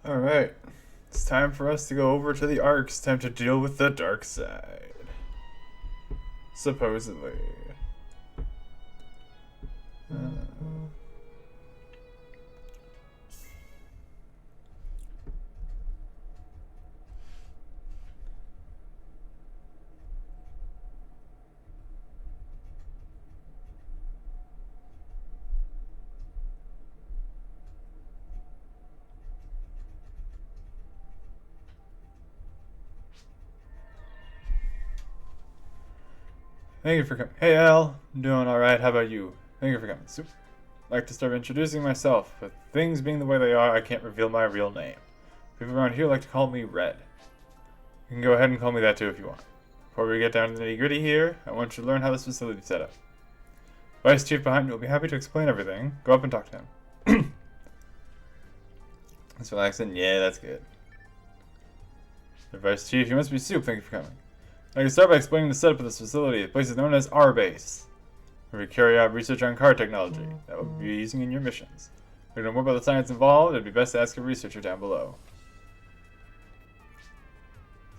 Alright. It's time for us to go over to the Arks. Time to deal with the dark side. Supposedly. Uh, Thank you for coming. Hey, Al. I'm doing alright. How about you? Thank you for coming. Soup. I'd like to start introducing myself. With things being the way they are, I can't reveal my real name. People around here like to call me Red. You can go ahead and call me that too if you want. Before we get down to the nitty gritty here, I want you to learn how this facility is set up. Vice Chief behind me will be happy to explain everything. Go up and talk to him. That's relaxing. Yeah, that's good. Vice Chief, you must be Soup. Thank you for coming. I can start by explaining the setup of this facility. The place is known as our base, where we carry out research on car technology that we'll be using in your missions. If you know more about the science involved, it'd be best to ask a researcher down below.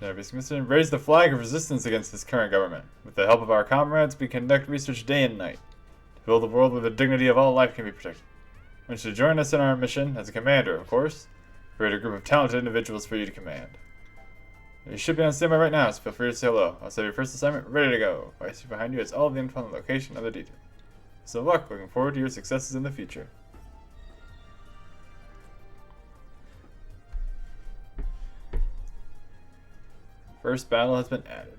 Raise the flag of resistance against this current government. With the help of our comrades, we conduct research day and night to build a world where the dignity of all life can be protected. I want you to join us in our mission as a commander, of course. Create a group of talented individuals for you to command. You should be on standby right now, so feel free to say hello. I'll set your first assignment ready to go. What I see behind you is all of the info on the location of the detail. So luck, looking forward to your successes in the future. First battle has been added.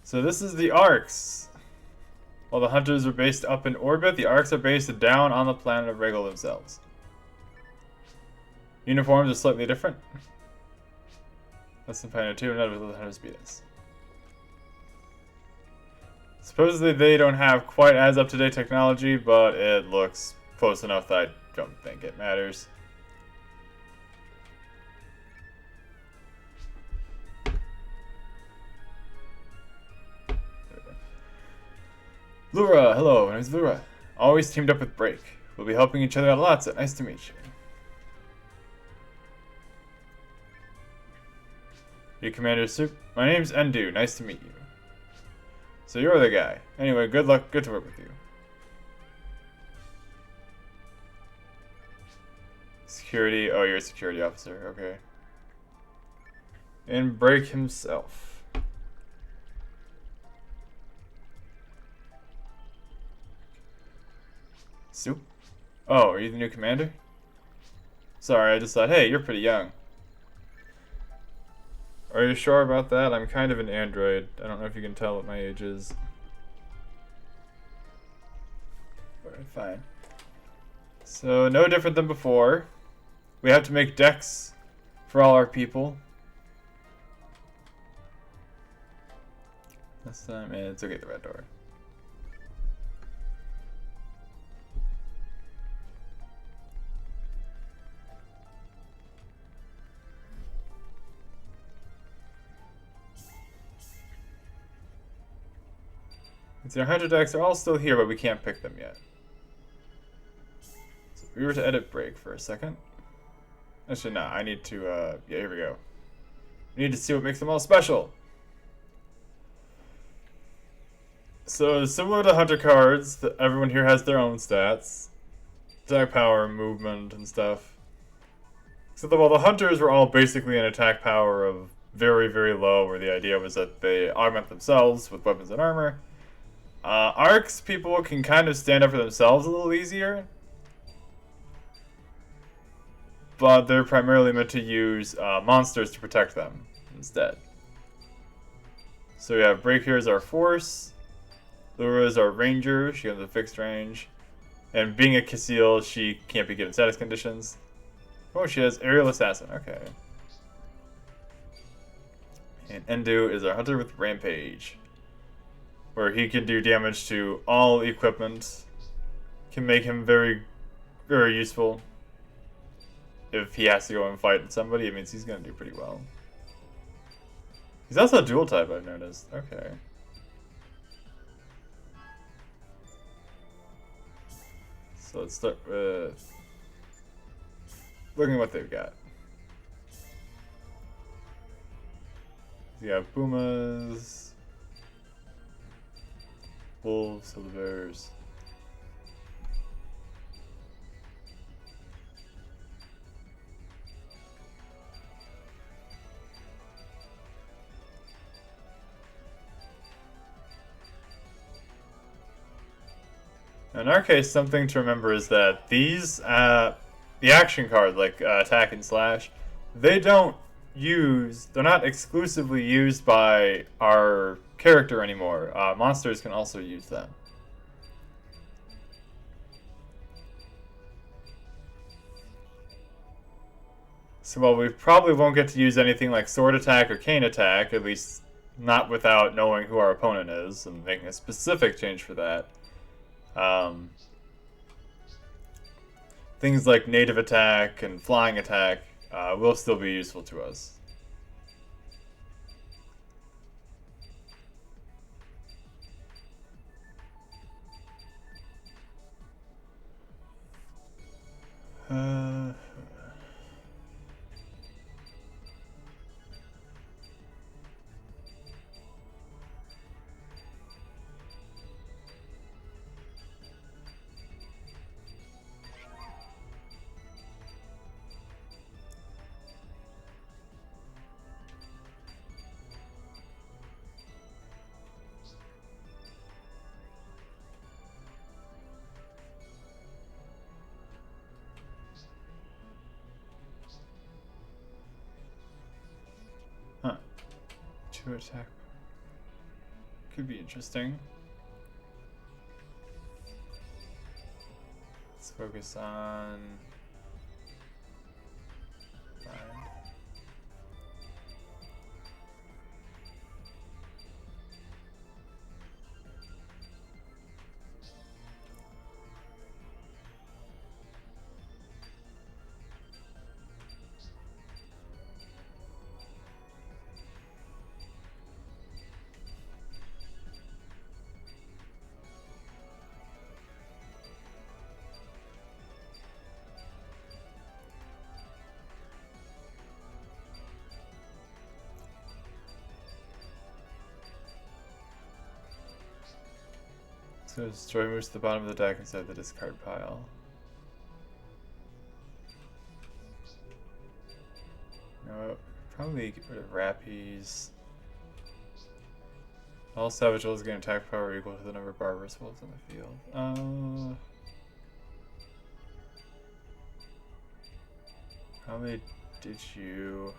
So this is the Arks. While the Hunters are based up in orbit, the Arks are based down on the planet of Regal themselves. Uniforms are slightly different. Less than Pioneer 2, none of the Hunters beat us. Supposedly they don't have quite as up-to-date technology, but it looks close enough that I don't think it matters. Lura, hello, my name's Lura. Always teamed up with Break. We'll be helping each other out a lot, so nice to meet you. You Commander Soup? My name's Endu, nice to meet you. So you're the guy. Anyway, good luck, good to work with you. Security, oh, you're a security officer, okay. And Break himself. Soup? Oh, are you the new commander? Sorry, I just thought, hey, you're pretty young. Are you sure about that? I'm kind of an android. I don't know if you can tell what my age is. Alright, fine. So, no different than before. We have to make decks for all our people. This time, it's okay, the red door. See, our 100 decks are all still here, but we can't pick them yet. So if we were to edit Break for a second. Actually, no, I need to, yeah, here we go. We need to see what makes them all special. So, similar to Hunter cards, everyone here has their own stats. Attack power, movement, and stuff. Except that while the Hunters were all basically an attack power of very, very low, where the idea was that they augment themselves with weapons and armor. Arcs people can kind of stand up for themselves a little easier. But they're primarily meant to use monsters to protect them instead. So we have Break here as our force. Lura is our ranger, she has a fixed range. And being a Casil, she can't be given status conditions. Oh, she has aerial assassin, okay. And Endu is our hunter with rampage, where he can do damage to all equipment. Can make him very, very useful. If he has to go and fight somebody, it means he's going to do pretty well. He's also a dual type, I've noticed. Okay. So let's start with looking at what they've got. You got pumas, wolves, silver bears. In our case, something to remember is that these, the action card, like attack and slash, they're not exclusively used by our character anymore. Monsters can also use them. So while we probably won't get to use anything like sword attack or cane attack, at least not without knowing who our opponent is and making a specific change for that. Things like native attack and flying attack will still be useful to us. Huh. 2 attack. Could be interesting. Let's focus on... So destroy moves to the bottom of the deck inside the discard pile. No, probably get rid of Rappies. All Savage Wolves gain attack power equal to the number of Barbarous Wolves on the field. Probably ditch you.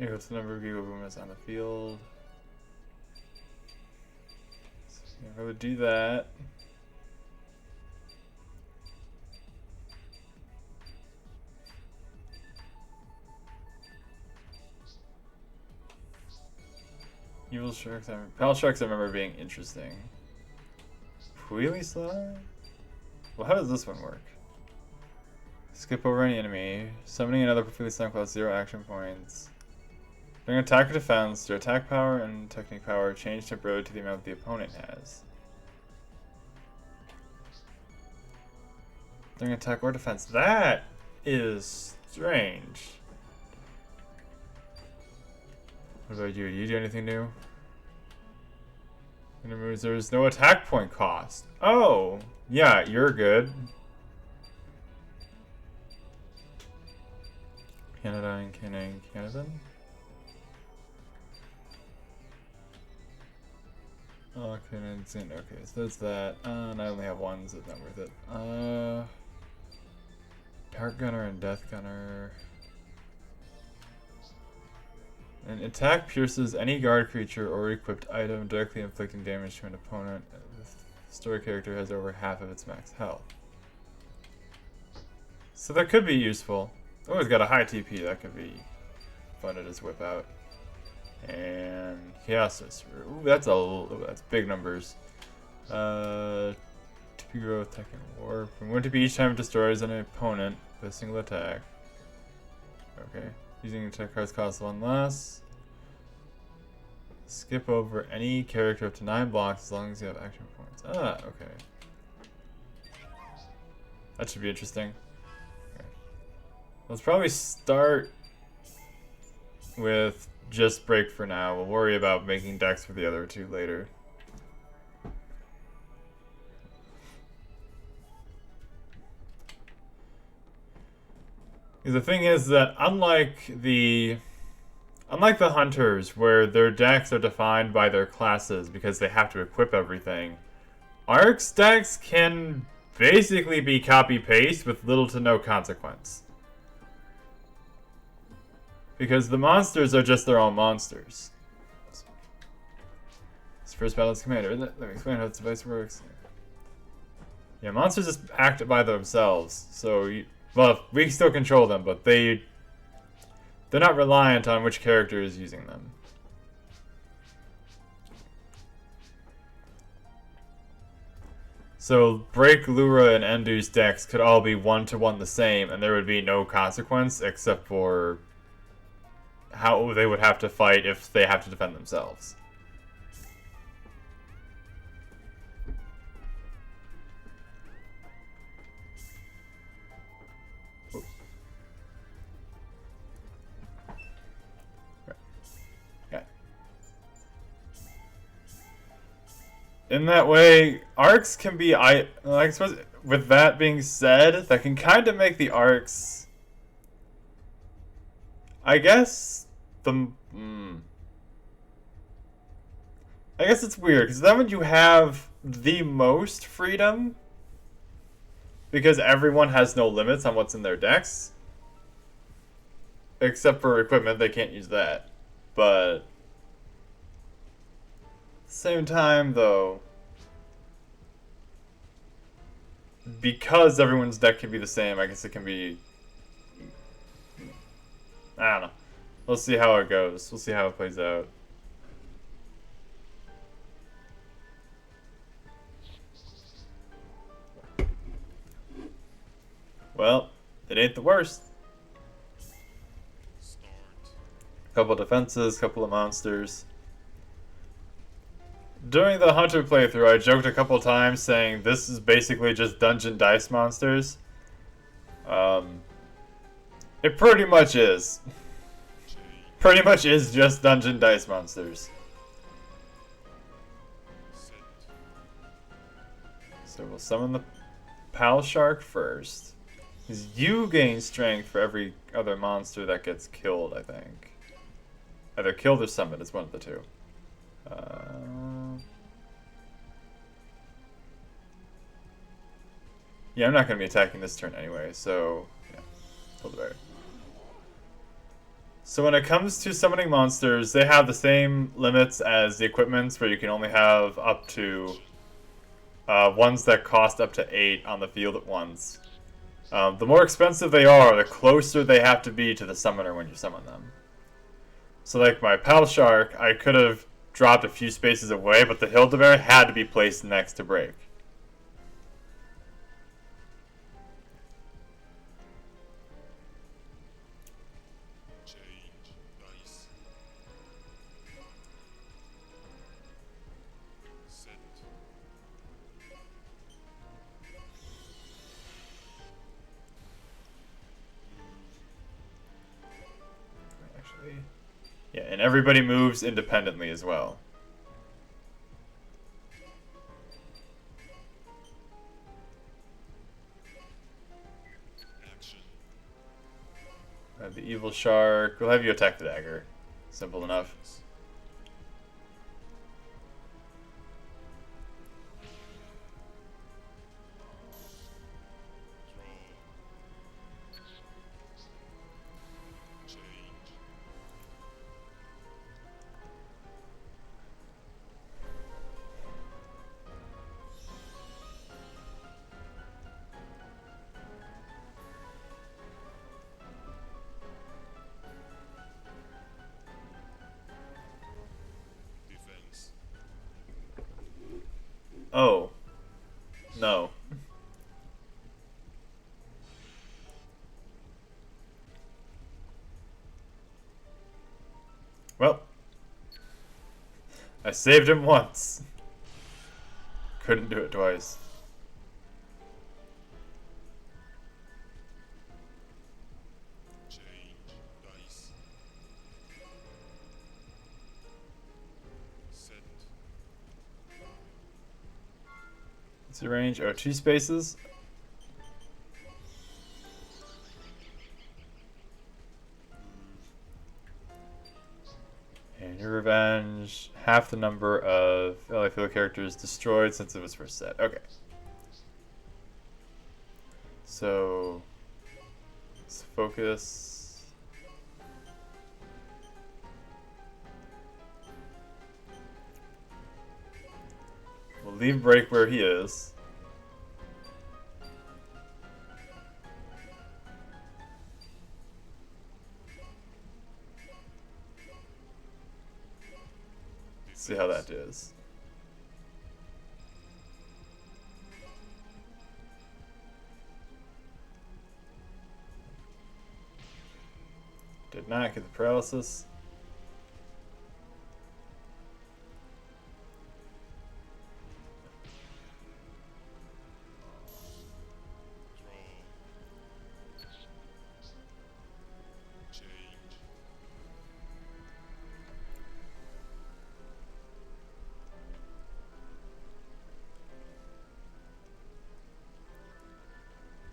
Equal to the number of Giga Boomas on the field. I would do that. Evil Sharks, Pal Sharks I remember being interesting. Wheelie Slide? Well, how does this one work? Skip over any enemy. Summoning another Wheelie Slime costs 0 action points. During attack or defense, their attack power and technique power change temporarily to the amount the opponent has. During attack or defense. That is strange. What about you? Do you do anything new? There's no attack point cost. Oh! Yeah, you're good. Canada and Canada. Okay, okay, so that's that. And I only have one, so it's not worth it. Dark Gunner and Death Gunner. An attack pierces any guard creature or equipped item, directly inflicting damage to an opponent. The story character has over half of its max health. So that could be useful. Oh, it's got a high TP. That could be fun to just whip out. And Chaos Sorcerer. Ooh, that's big numbers. TP growth, Tech and Warp. And when to be each time it destroys an opponent with a single attack. Okay. Using attack cards costs 1 less. Skip over any character up to 9 blocks as long as you have action points. Ah, okay. That should be interesting. Okay. Let's probably start with just break for now. We'll worry about making decks for the other two later. The thing is that unlike the hunters, where their decks are defined by their classes because they have to equip everything, Ark's decks can basically be copy-paste with little to no consequence. Because the monsters are just their own monsters. It's first battle as commander. Let me explain how this device works. Yeah, monsters just act by themselves, so well, we can still control them, but they're not reliant on which character is using them. So Break, Lura, and Endu's decks could all be one-to-one the same, and there would be no consequence except for how they would have to fight if they have to defend themselves. In that way, arcs can be I suppose with that being said, that can kind of make the arcs, I guess I guess it's weird because then when you have the most freedom because everyone has no limits on what's in their decks except for equipment, they can't use that. But same time, though, because everyone's deck can be the same, I guess it can be... I don't know. We'll see how it goes. We'll see how it plays out. Well, it ain't the worst. Couple defenses, couple of monsters. During the Hunter playthrough, I joked a couple times saying this is basically just dungeon dice monsters. It pretty much is. Pretty much is just dungeon dice monsters. So we'll summon the Pal Shark first. Because you gain strength for every other monster that gets killed, I think. Either killed or summoned, it's one of the two. Yeah, I'm not going to be attacking this turn anyway, so yeah, hold the bear. So when it comes to summoning monsters, they have the same limits as the equipments, where you can only have up to ones that cost up to 8 on the field at once. The more expensive they are, the closer they have to be to the summoner when you summon them. So like my Pal Shark, I could have dropped a few spaces away, but the Hildebeer had to be placed next to Break. Yeah, and everybody moves independently as well. The evil shark. We'll have you attack the dagger. Simple enough. Oh. No. Well. I saved him once. Couldn't do it twice. Emergency range. Oh, 2 spaces. And your revenge, half the number of LA Field characters destroyed since it was first set. Okay. So, let's focus. We'll leave Break where he is. See how that is. Did not get the paralysis.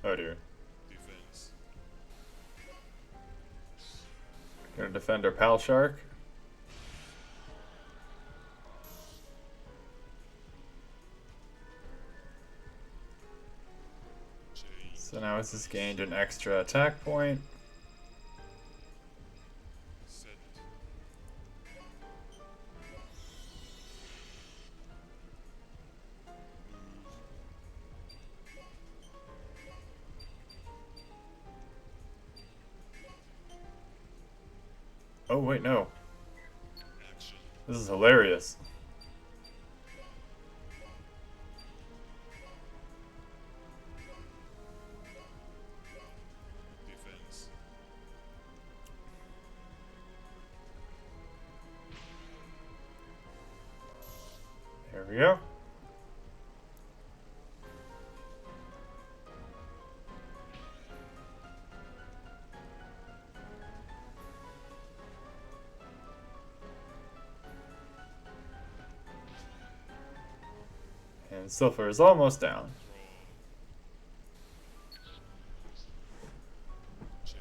Oh dear. Defense. Gonna defend our pal shark. Change. So now it's just gained an extra attack point. Set. Oh wait, no. Action. This is hilarious. Defense. There we go. And Silver is almost down. Change.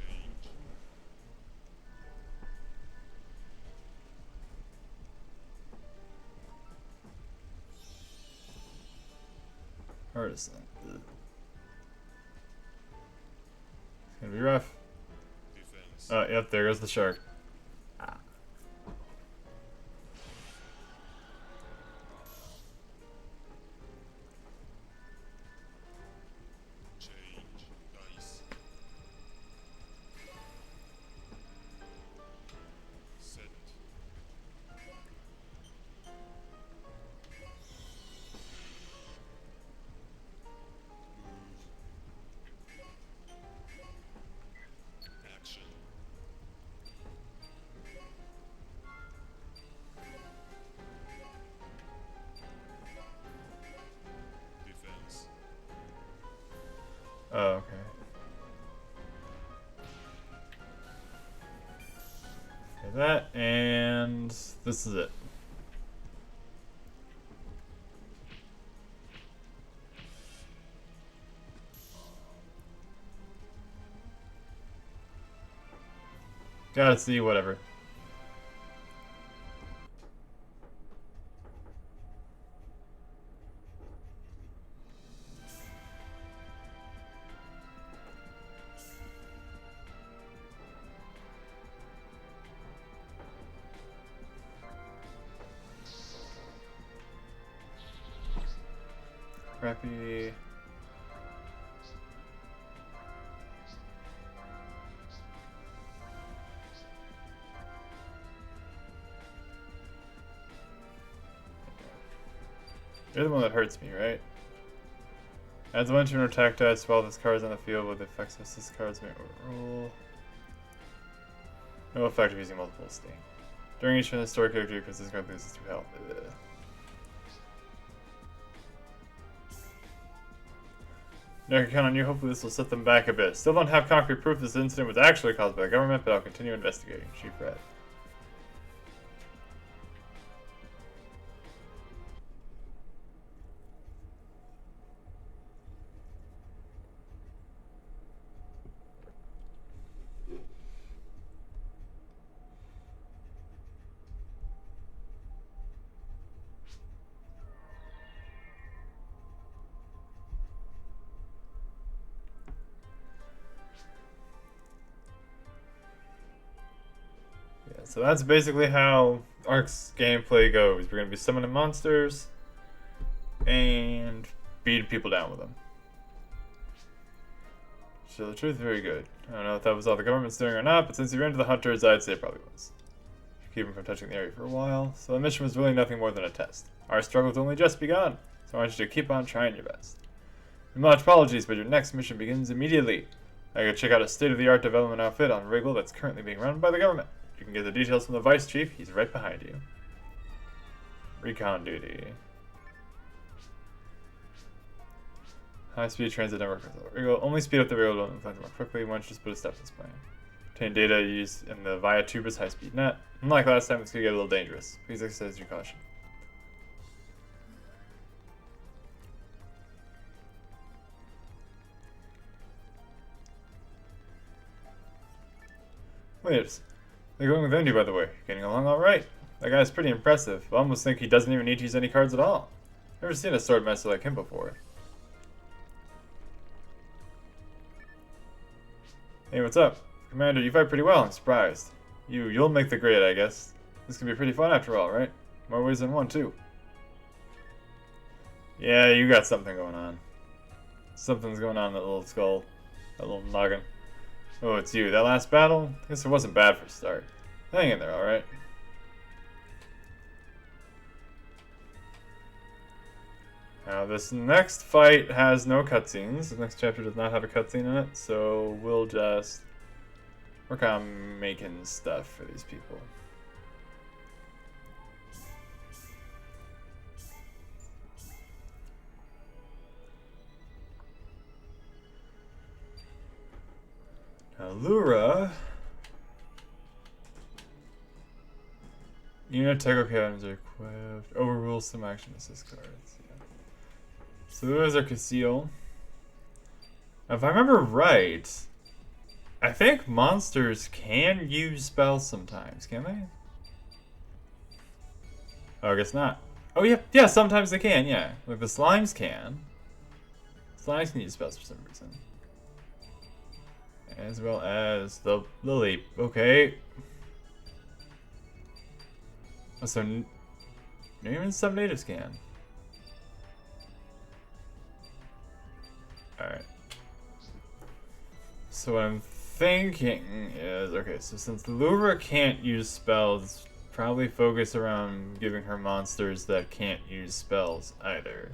Artisan. Ugh. It's gonna be rough. Defense. Oh, yep, there goes the shark. Change. Dice. Set. Action. Defense. Oh, okay. Okay, that, and this is it. Gotta see, whatever. Crappy. You're the one that hurts me, right? Adds 1 to an attack dice while this card is on the field with effects of this cards may roll. No effect of using multiple sting. During each historic character, because this card loses 2 health. Ugh. No, I can count on you. Hopefully this will set them back a bit. Still don't have concrete proof this incident was actually caused by the government, but I'll continue investigating. Chief Red. So that's basically how Ark's gameplay goes. We're going to be summoning monsters and beating people down with them. So the truth, very good. I don't know if that was all the government's doing or not, but since he ran to the hunters, I'd say it probably was. Keep him from touching the area for a while, so the mission was really nothing more than a test. Our struggle's only just begun, so I want you to keep on trying your best. Much apologies, but your next mission begins immediately. I gotta check out a state-of-the-art development outfit on Wriggle that's currently being run by the government. You can get the details from the Vice Chief, he's right behind you. Recon duty. High-speed transit network. Wriggle. Only speed up the Wriggle to more quickly. Once just put a step in this plan. Obtain data used in the Via Tubers high-speed net. Unlike last time, it's gonna get a little dangerous. Please exercise your caution. Wait, they're going with Indy, by the way. Getting along alright. That guy's pretty impressive. I almost think he doesn't even need to use any cards at all. Never seen a sword master like him before. Hey, what's up? Commander, you fight pretty well, I'm surprised. You'll make the grade, I guess. This can be pretty fun after all, right? More ways than one, too. Yeah, you got something going on. Something's going on in that little skull. That little noggin. Oh, it's you. That last battle? I guess it wasn't bad for a start. Hang in there, alright? Now, this next fight has no cutscenes. The next chapter does not have a cutscene in it, so we'll just work on making stuff for these people. Now, Lura. Unit Techo cabins are equipped. Overrule some action assist cards. So those are Casil. If I remember right, I think monsters can use spells sometimes, can they? Oh, I guess not. Oh yeah, yeah, sometimes they can, yeah. Like the slimes can. Slimes can use spells for some reason. As well as the lily. Okay. Oh, so even some natives can. Alright. So what I'm thinking is, okay, so since Lura can't use spells, probably focus around giving her monsters that can't use spells either.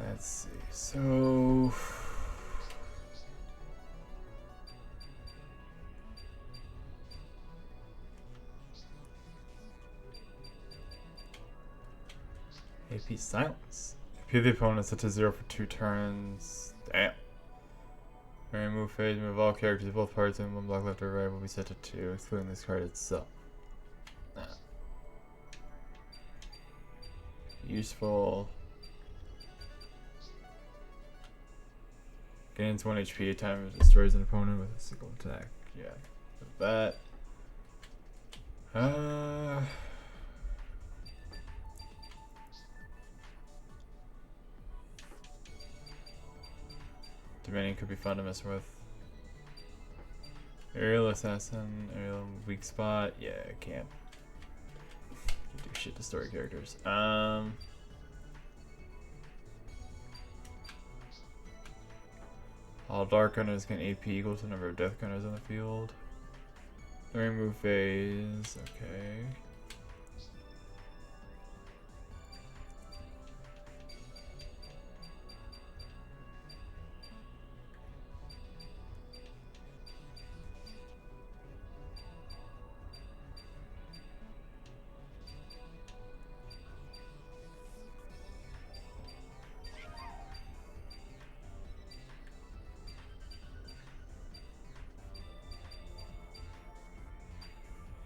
Let's see, so... AP Silence. AP the opponent set to 0 for 2 turns. Damn. During move phase, move all characters, both parts, and one block left or right will be set to 2, excluding this card itself. Useful. Gains 1 HP each time it destroys an opponent with a single attack. Yeah, with that. Dominion could be fun to mess with. Aerial Assassin, Aerial Weak Spot. Yeah, I can't do shit to story characters. All Dark Gunners gain AP equal to the number of Death Gunners on the field. During move phase, okay.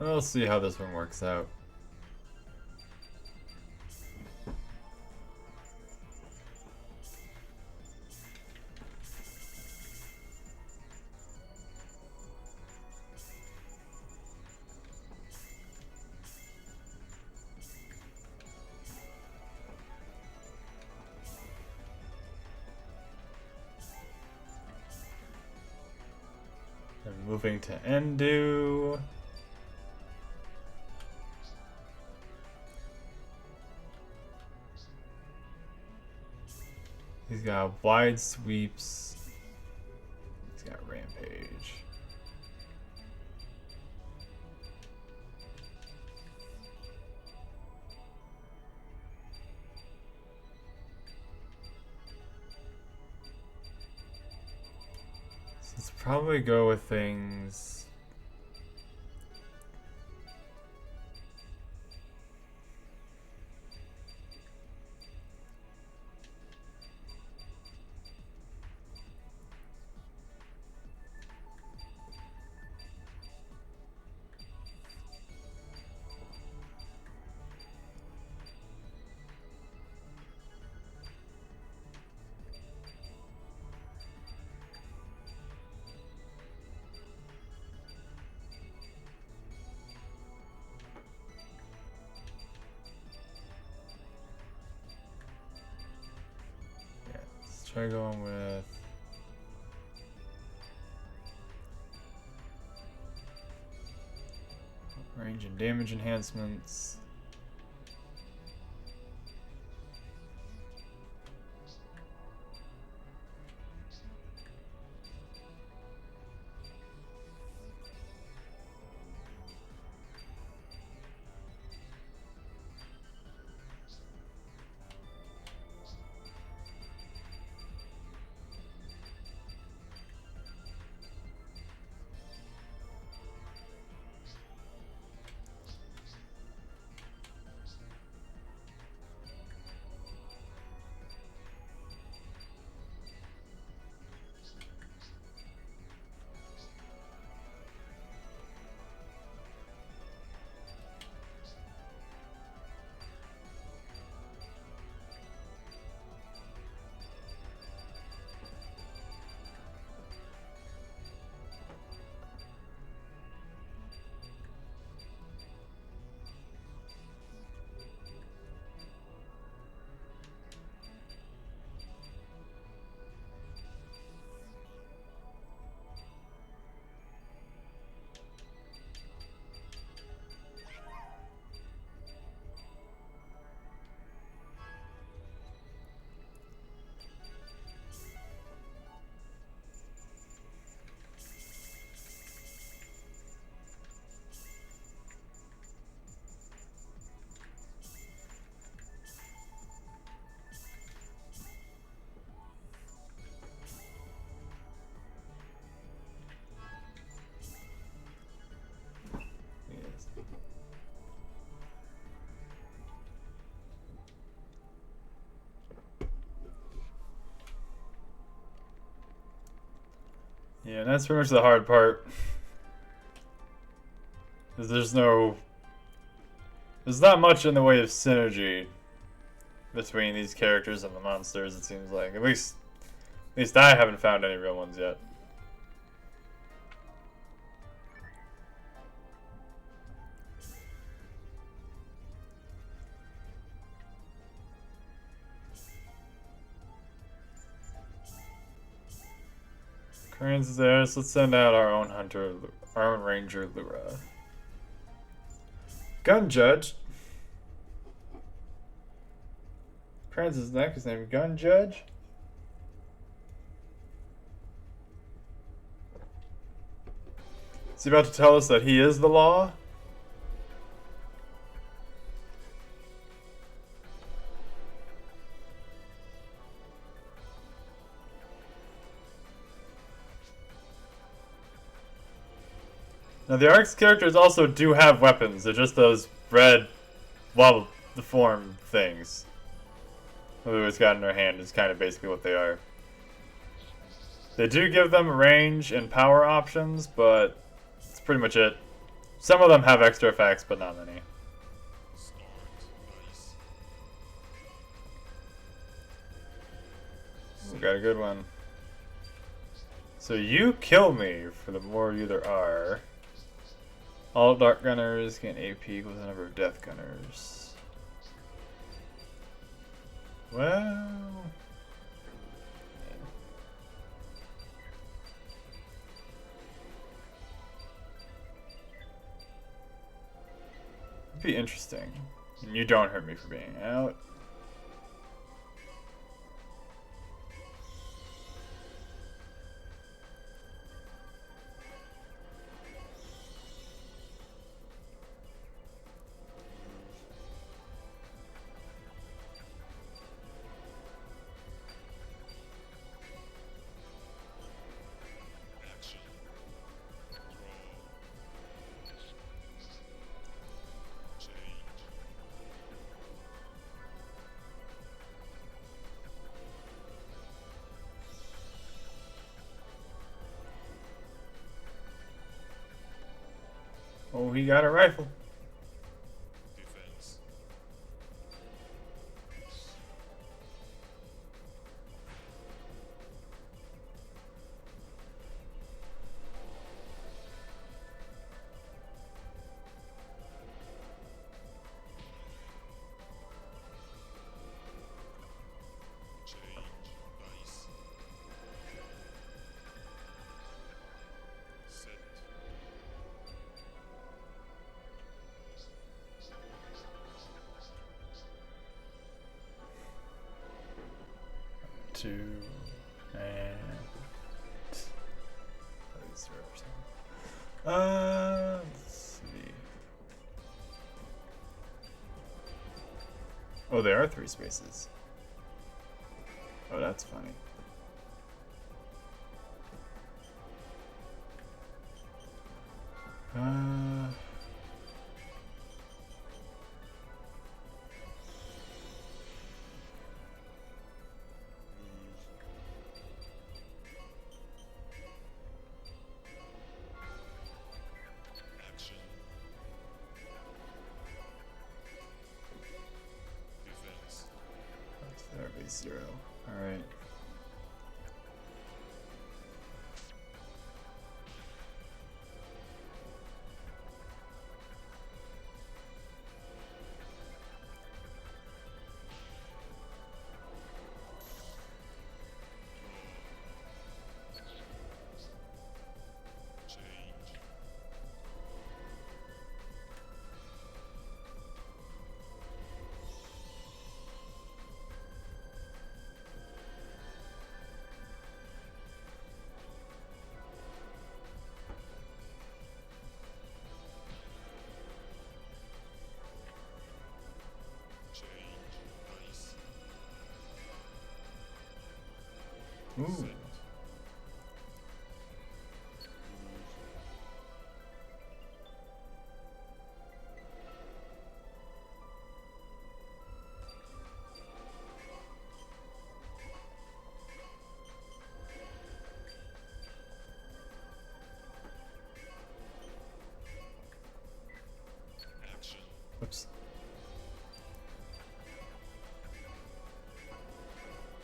We'll see how this one works out. And moving to Endu. He's got wide sweeps. He's got rampage. So let's probably go with things. Try going with range and damage enhancements. Yeah, and that's pretty much the hard part. Is there's not much in the way of synergy between these characters and the monsters, it seems like. At least I haven't found any real ones yet. Kran's is there, so let's send out our own hunter, our own ranger, Lura. Gun Judge. Kran's neck is named Gun Judge. Is he about to tell us that he is the law? Now the Ark's characters also do have weapons. They're just those red, wobble the form things. Lua's got in her hand is kind of basically what they are. They do give them range and power options, but that's pretty much it. Some of them have extra effects, but not many. Start dice. We got a good one. So you kill me for the more you there are. All Dark Gunners gain AP equals the number of Death Gunners. Well... it'd be interesting. And you don't hurt me for being out. Action. Draw. Change. Oh, he got a rifle. Defense. Change dice. Set. 2 and 0%. Let's see. Oh, there are 3 spaces. Oh, that's funny. Action. Defense. That'll be 0. Alright. Change. Change dice. Ooh. Set. Action. Oops.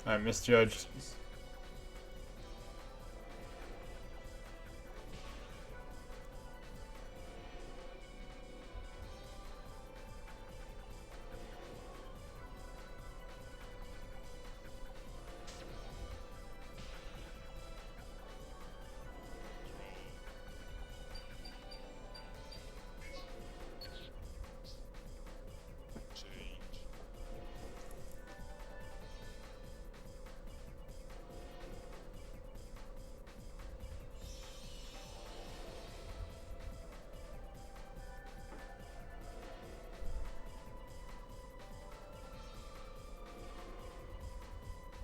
I misjudged. Change.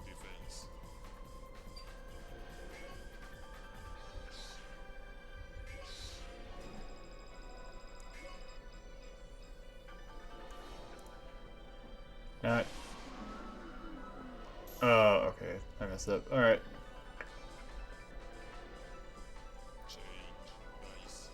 Defense. Not. Oh, okay. I messed up. Alright. Change dice.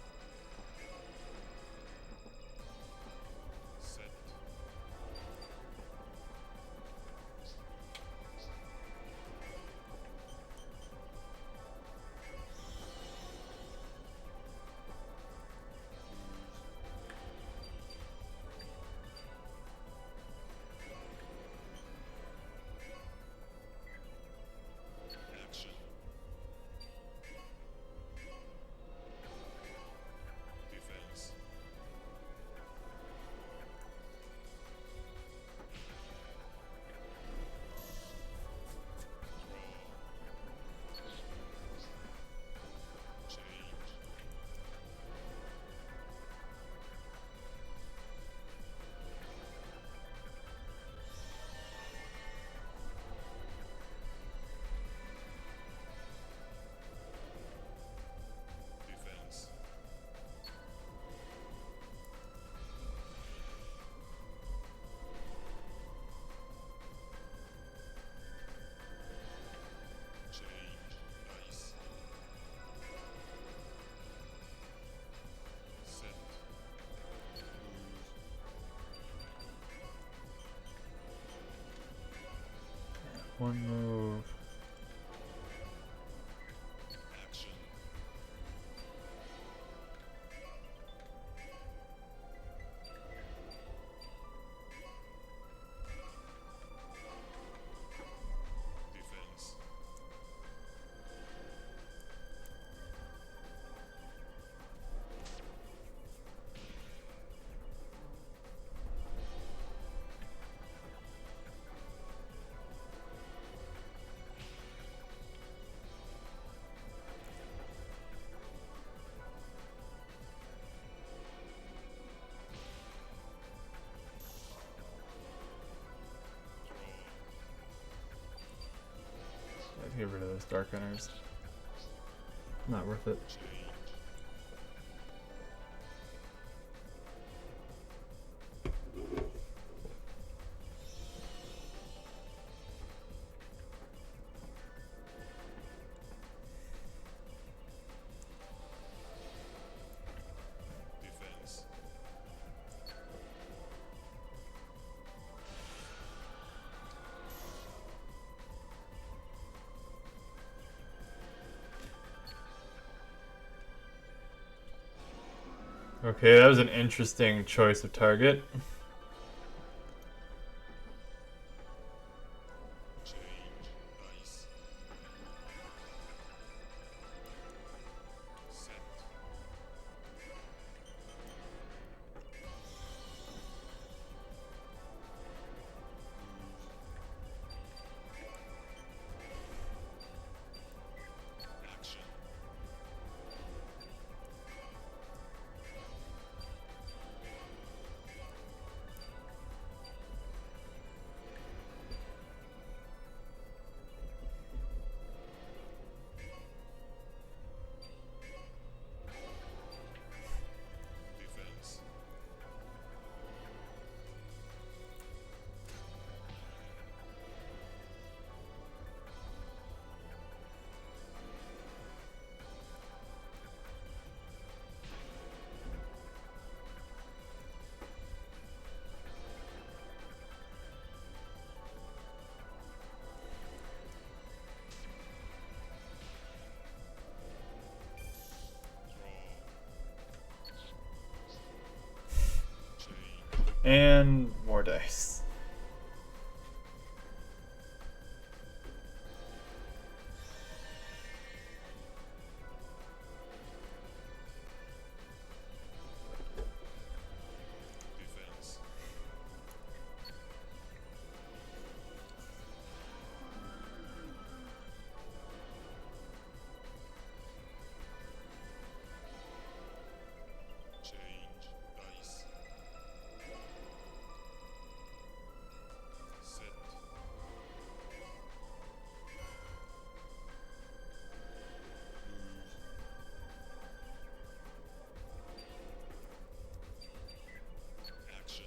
One move. Action. Defense. Let's get rid of those dark hunters. Not worth it. Change. Defense. Okay, that was an interesting choice of target. Change. Dice. Set. Action. Defense. Draw. Change. And more dice. Defense. Change. Dice. Set. Action.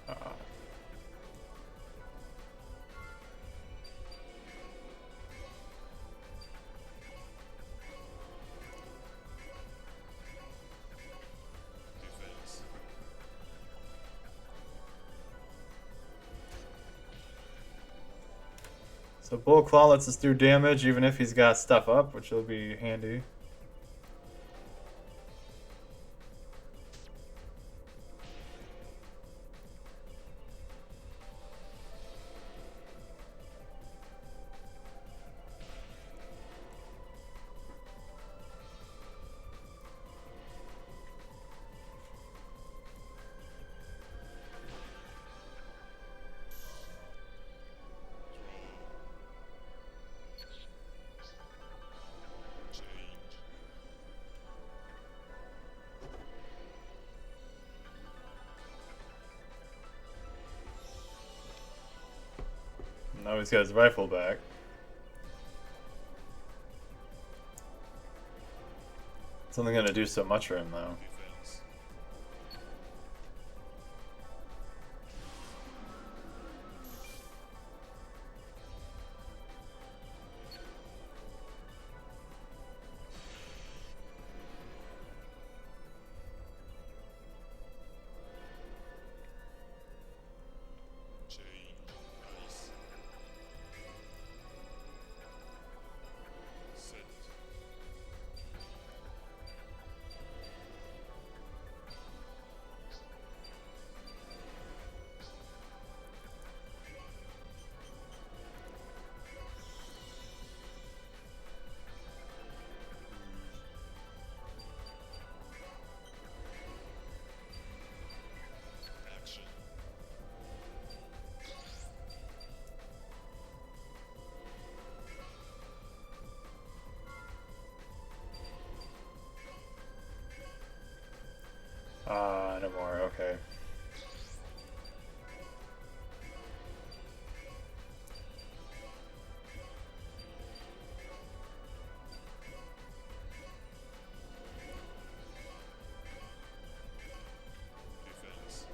Ah. Defense. So Bull Claw lets us do damage even if he's got stuff up, which will be handy. Change. Now he's got his rifle back. It's only gonna do so much for him though. Defense. more, okay. Defense.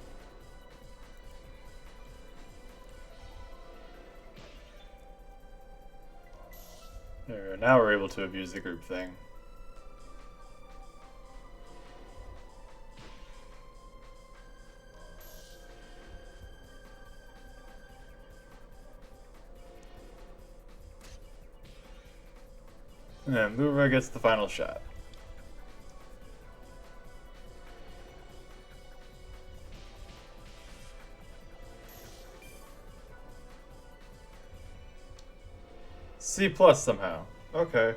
There we go. Now we're able to abuse the group thing. And then Boomer gets the final shot. C plus somehow. Okay.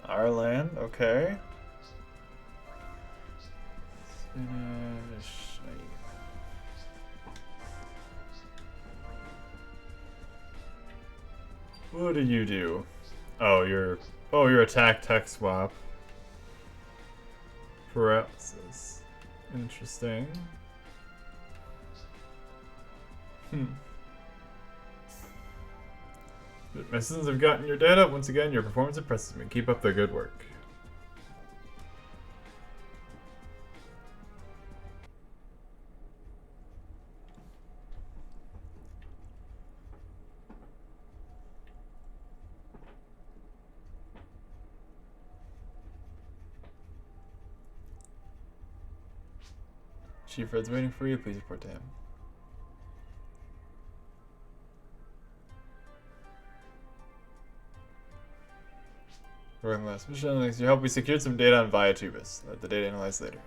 Our land, okay. What do you do? Oh, your attack tech swap. Paralysis. Interesting. My citizens have gotten your data. Once again, your performance impresses me. Keep up the good work. Chief Red's waiting for you. Please report to him. During the last mission, thanks to your help, we secured some data on Viatubus. Let the data analyzed later.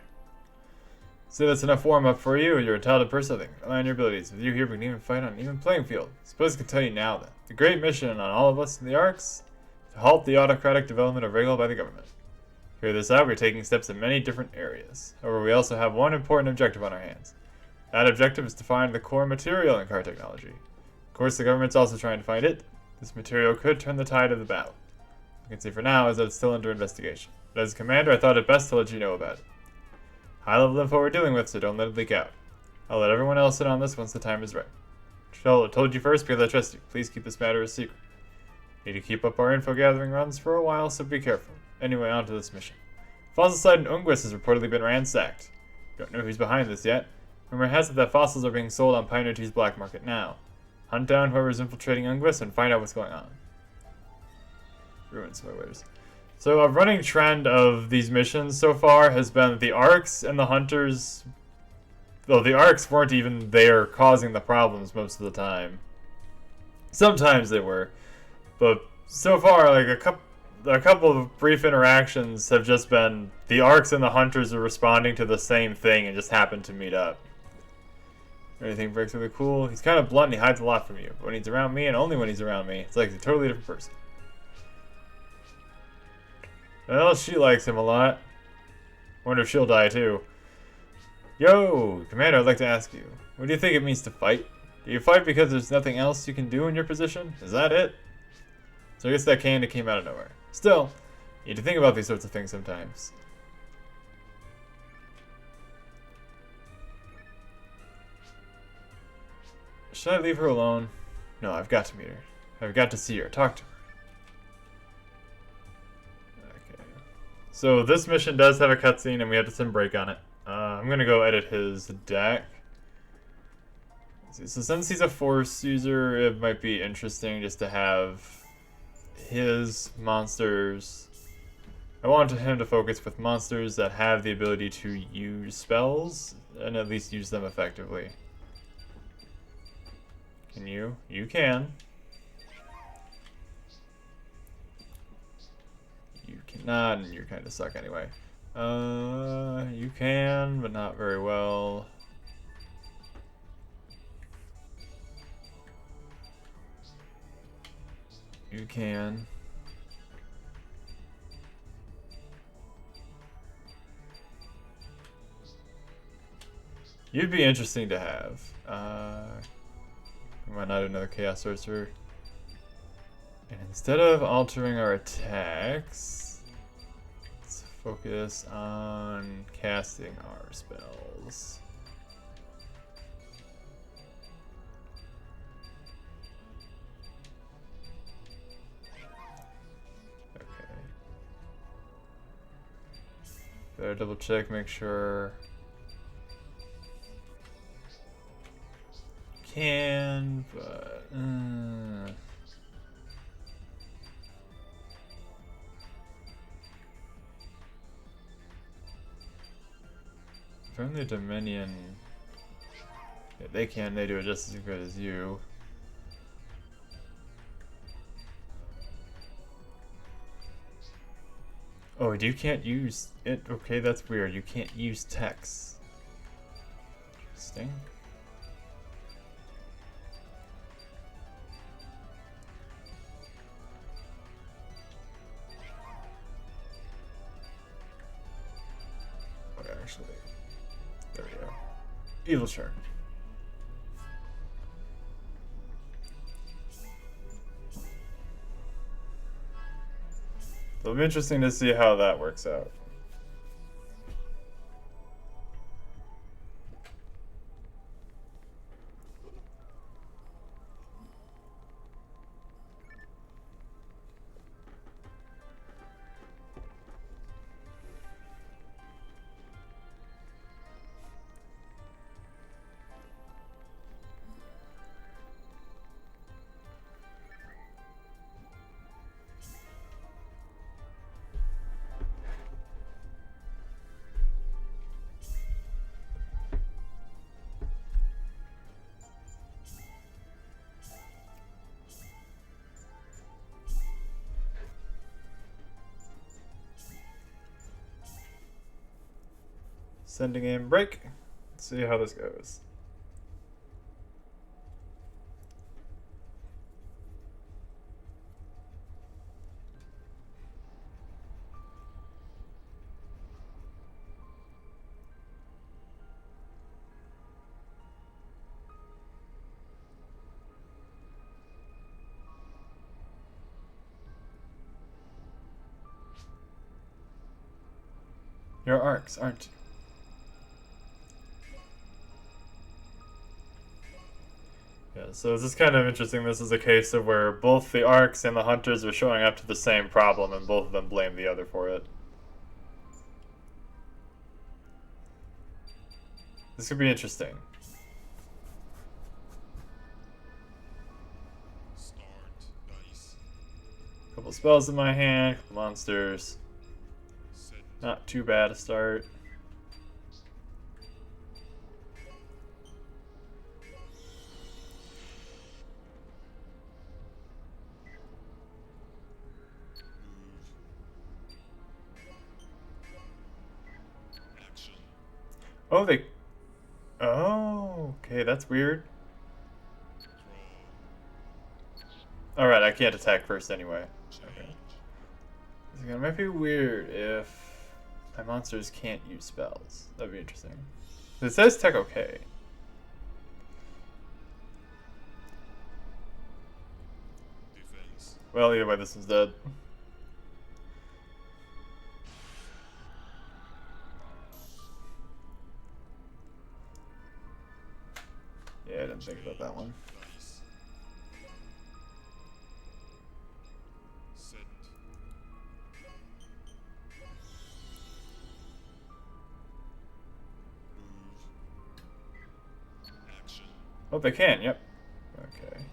So that's enough warm-up for you. You're a talented person, I think. Rely on your abilities. With you here, we can even fight on an even playing field. Suppose I can tell you now, then. The great mission on all of us in the Arcs to halt the autocratic development of Regal by the government. To carry this out, we're taking steps in many different areas. However, we also have one important objective on our hands. That objective is to find the core material in car technology. Of course, the government's also trying to find it. This material could turn the tide of the battle. What I can say for now is that it's still under investigation. But as a commander, I thought it best to let you know about it. High-level info we're dealing with, so don't let it leak out. I'll let everyone else in on this once the time is right. I told you first because I trust you. Please keep this matter a secret. Need to keep up our info-gathering runs for a while, so be careful. Anyway, on to this mission. Fossil site in Ungwis has reportedly been ransacked. Don't know who's behind this yet. Rumor has it that fossils are being sold on Pioneer 2's black market now. Hunt down whoever's infiltrating Ungwis and find out what's going on. Ruin spoilers. So a running trend of these missions so far has been that the Arcs and the Hunters... Though the Arcs weren't even there causing the problems most of the time. Sometimes they were. But so far, like a couple of brief interactions have just been the Arcs and the Hunters are responding to the same thing and just happen to meet up. Anything breaks really cool. He's kind of blunt and he hides a lot from you. But when he's around me, and only when he's around me, it's like a totally different person. Well, she likes him a lot. Wonder if she'll die too. Yo, Commander, I'd like to ask you, what do you think it means to fight? Do you fight because there's nothing else you can do in your position? Is that it? So I guess that kinda came out of nowhere. Still, you need to think about these sorts of things sometimes. Should I leave her alone? No, I've got to meet her. I've got to see her, talk to her. Okay. So this mission does have a cutscene and we have to some break on it. I'm gonna go edit his deck. So since he's a Force user, it might be interesting just to have his monsters. I want him to focus with monsters that have the ability to use spells and at least use them effectively. Can you? You can. You cannot, and you kind of suck anyway. You can, but not very well. You You can. You'd be interesting to have. We might not do another Chaos Sorcerer. And instead of altering our attacks, let's focus on casting our spells. Okay. Better double check, make sure. Can, but Friendly Dominion. Yeah, they can, they do it just as good as you. Oh, you can't use it? Okay, that's weird. You can't use text. Interesting. Actually, there we go. Evil Shark. It'll be interesting to see how that works out. Sending in break. Let's see how this goes. Your arcs, aren't you? Yeah, so this is kind of interesting. This is a case of where both the arcs and the hunters are showing up to the same problem, and both of them blame the other for it. This could be interesting. Start dice. Couple spells in my hand, couple monsters. Set. Not too bad a start. Action. Oh, they... Oh, okay, that's weird. Draw. Alright, I can't attack first anyway. Okay. Change. It might be weird if my monsters can't use spells. That'd be interesting. It says tech okay. Defense. Well, either way, this one's dead. Yeah, I didn't think about that one. Dice. Set. Move. Action. Oh, they can, yep. Okay.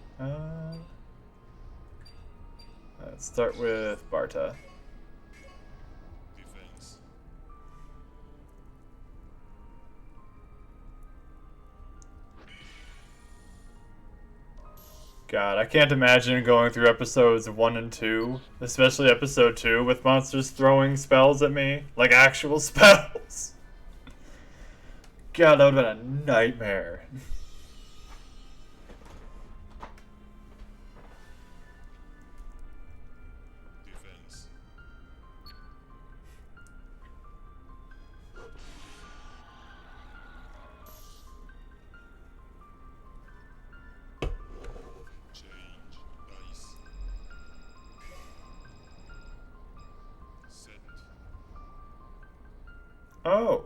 Let's start with Barta. Defense. God, I can't imagine going through episodes 1 and 2, especially episode 2, with monsters throwing spells at me. Like actual spells. God, that would have been a nightmare. Oh.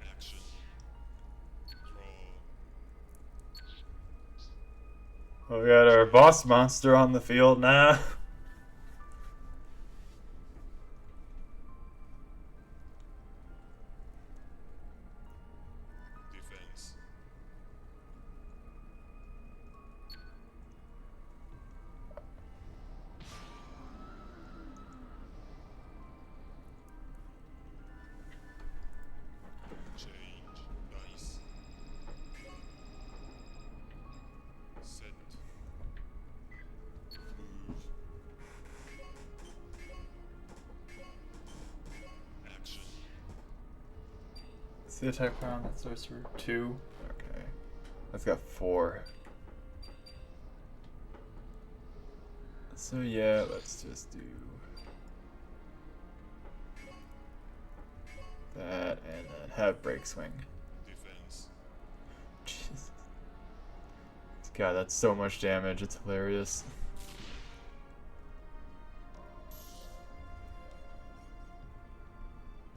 Action. Draw. Oh, we got our boss monster on the field now. Defense. Change. Dice. Set. Move. Action. What's the attack power on that sorcerer? 2. Okay. That's got 4. So yeah, let's just do that and then have break swing. Defense. Jesus. God, that's so much damage. It's hilarious.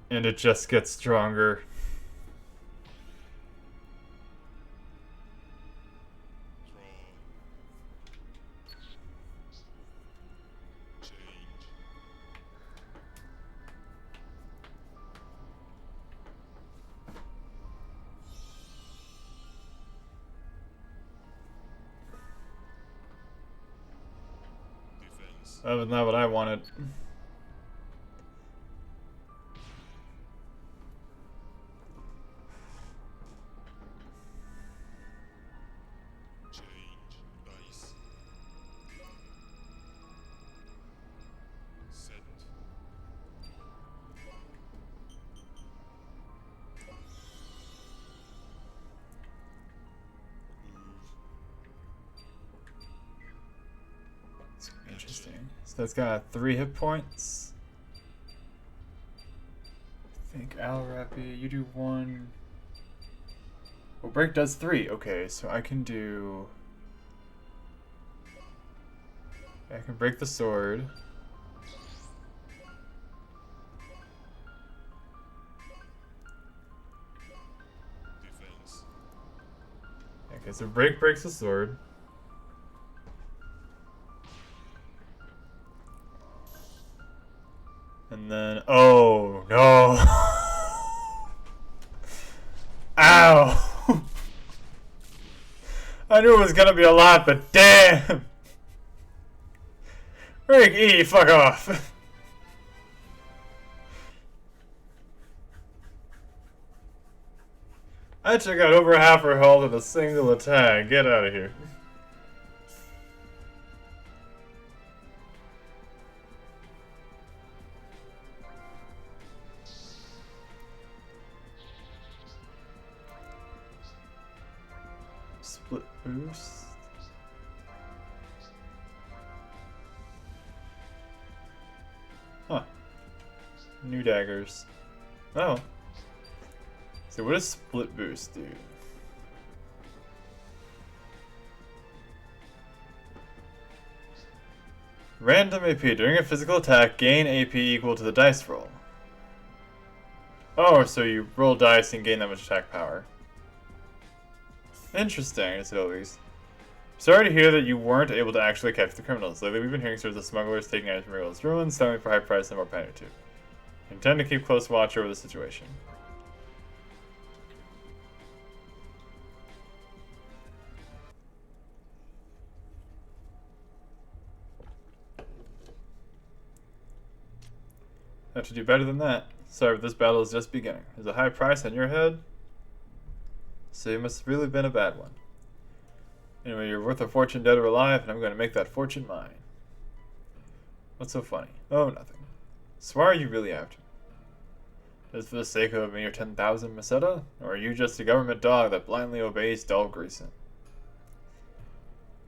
And it just gets stronger. Draw. Change. Defense. That was not what I wanted. Change. Dice. Set. Move. Interesting. So that's got 3 hit points. I think Alrappy, you do 1. Well, break does 3. Okay, so I can do. I can break the sword. Defense. Okay, so break breaks the sword. And then, oh no! Ow! I knew it was gonna be a lot, but damn! Rick E, fuck off! I took out over half her health in a single attack. Get out of here. Split boost. Huh. New daggers. Oh. So what does split boost do? Random AP. During a physical attack, gain AP equal to the dice roll. Oh, so you roll dice and gain that much attack power. Interesting, as always. Sorry to hear that you weren't able to actually catch the criminals. Lately, we've been hearing stories of smugglers taking items from Regal's ruins, selling for high price and more penalty. Intend to keep close watch over the situation. Have to do better than that. Sorry, but this battle is just beginning. There's a high price on your head, so you must have really been a bad one. Anyway, you're worth a fortune dead or alive, and I'm going to make that fortune mine. What's so funny? Oh, nothing. So why are you really after me? Just for the sake of a mere 10,000 Meseta? Or are you just a government dog that blindly obeys dull Greason?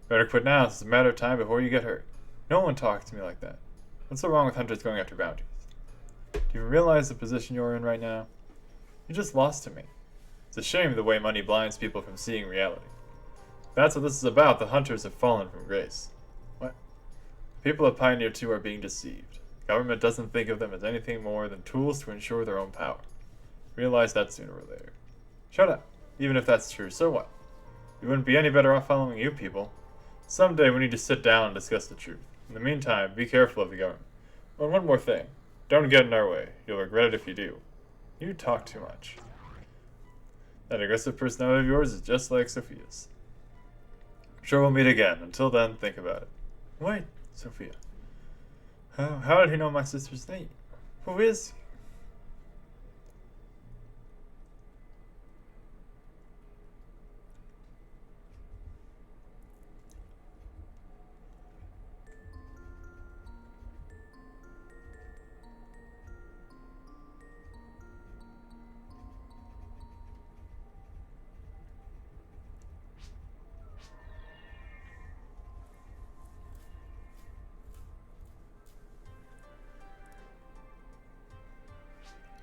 Better quit now, it's a matter of time before you get hurt. No one talks to me like that. What's so wrong with hunters going after bounties? Do you realize the position you're in right now? You just lost to me. It's a shame the way money blinds people from seeing reality. That's what this is about. The hunters have fallen from grace. What? People of Pioneer 2 are being deceived. Government doesn't think of them as anything more than tools to ensure their own power. Realize that sooner or later. Shut up. Even if that's true, so what? We wouldn't be any better off following you people. Someday we need to sit down and discuss the truth. In the meantime, be careful of the government. Oh, and one more thing. Don't get in our way. You'll regret it if you do. You talk too much. That aggressive personality of yours is just like Sophia's. I'm sure we'll meet again. Until then, think about it. Wait, Sophia. How did he know my sister's name? Who is he?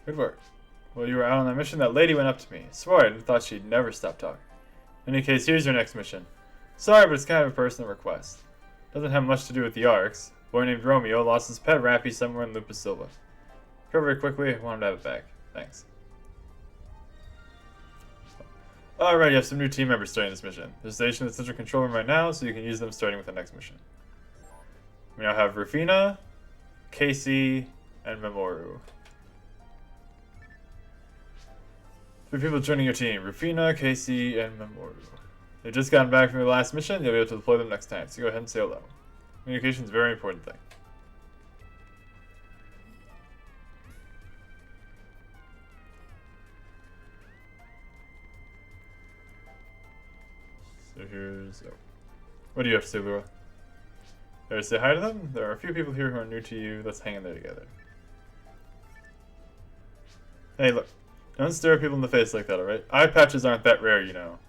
Good work. While you were out on that mission, that lady went up to me. Swore I thought she'd never stop talking. In any case, here's your next mission. Sorry, but it's kind of a personal request. Doesn't have much to do with the arcs. A boy named Romeo lost his pet Rappy somewhere in Lupus Silva. Recover it quickly, I want him to have it back. Thanks. Alright, you have some new team members starting this mission. They're stationed in the central control room right now, so you can use them starting with the next mission. We now have Rufina, Casey, and Memoru. 3 people joining your team. Rufina, Casey, and Memoru. They've just gotten back from their last mission. You'll be able to deploy them next time, so go ahead and say hello. Communication is a very important thing. So here's... Oh. What do you have to say, Laura? There, say hi to them? There are a few people here who are new to you. Let's hang in there together. Hey, look. Don't stare people in the face like that, alright? Eye patches aren't that rare, you know.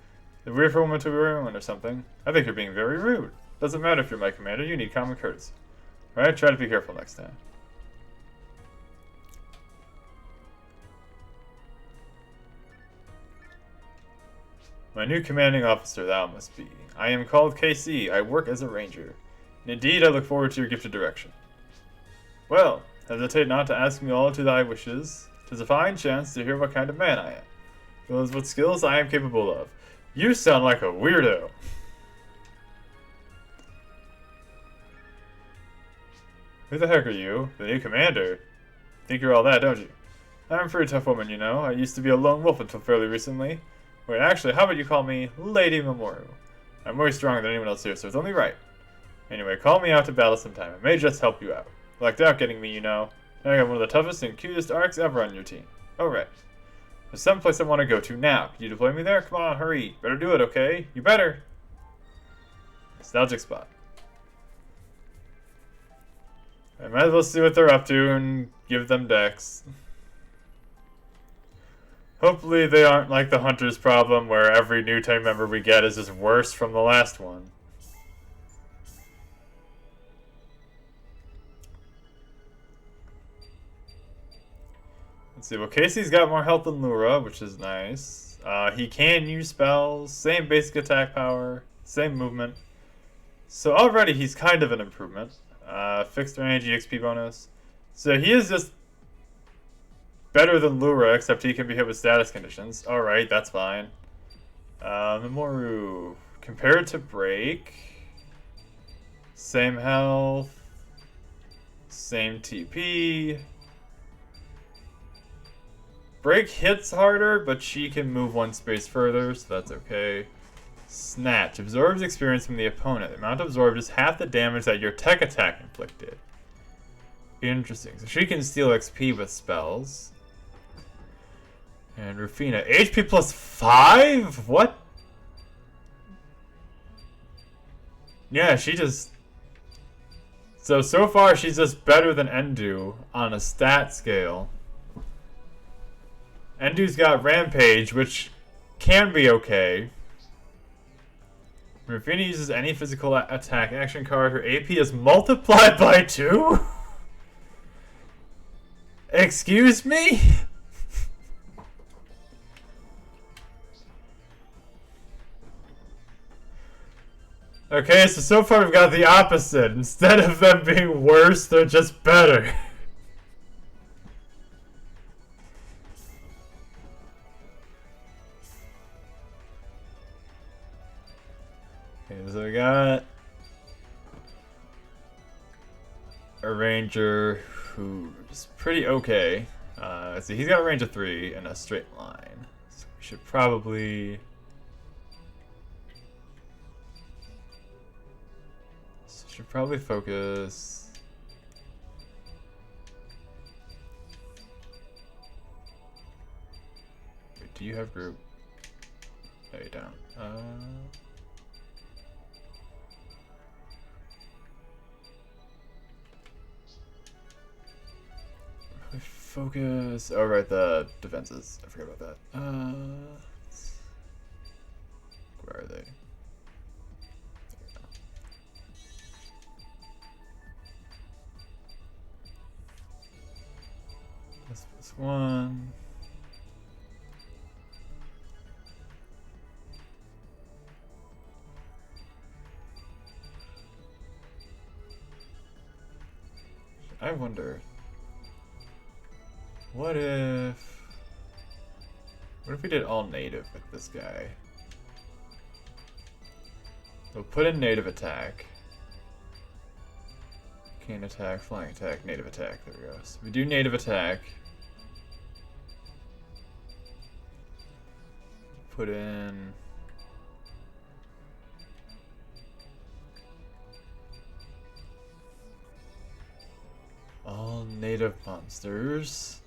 It's weird for a woman to be wearing one or something. I think you're being very rude. Doesn't matter if you're my commander, you need common courtesy. Alright, try to be careful next time. My new commanding officer, thou must be. I am called KC. I work as a ranger. And indeed, I look forward to your gifted direction. Well, hesitate not to ask me all to thy wishes. 'Tis a fine chance to hear what kind of man I am. Shows what skills I am capable of. You sound like a weirdo. Who the heck are you? The new commander? Think you're all that, don't you? I'm a pretty tough woman, you know. I used to be a lone wolf until fairly recently. Wait, actually, how about you call me Lady Memoru? I'm more stronger than anyone else here, so it's only right. Anyway, call me out to battle sometime. It may just help you out. Lucked out getting me, you know. I got one of the toughest and cutest arcs ever on your team. Alright. There's some place I want to go to now. Can you deploy me there? Come on, hurry. Better do it, okay? You better. Nostalgic spot. I might as well see what they're up to and give them decks. Hopefully they aren't like the Hunter's problem where every new team member we get is just worse from the last one. Let's see, well Casey's got more health than Lura, which is nice. He can use spells, same basic attack power, same movement. So already he's kind of an improvement. Fixed range, EXP bonus. So he is just better than Lura, except he can be hit with status conditions. Alright, that's fine. Memoru. Compared to Break, same health, same TP. Break hits harder, but she can move one space further, so that's okay. Snatch. Absorbs experience from the opponent. The amount absorbed is half the damage that your tech attack inflicted. Interesting. So she can steal XP with spells. And Rufina. HP plus 5? What? Yeah, she just... So far she's just better than Endu on a stat scale. Endu's got Rampage, which can be okay. Rufina uses any physical attack action card. Her AP is multiplied by 2? Excuse me? Okay, so far we've got the opposite. Instead of them being worse, they're just better. Okay, so we got a ranger who's pretty okay. Let's see, he's got a range of 3 and a straight line. So we should probably... focus... Wait, do you have group? No, you don't. Focus. Oh, right, the defenses. I forgot about that. Where are they? This one. I wonder. What if we did all native with this guy? We'll put in native attack. Cane attack, flying attack, native attack. There we go. So we do native attack. Put in... all native monsters.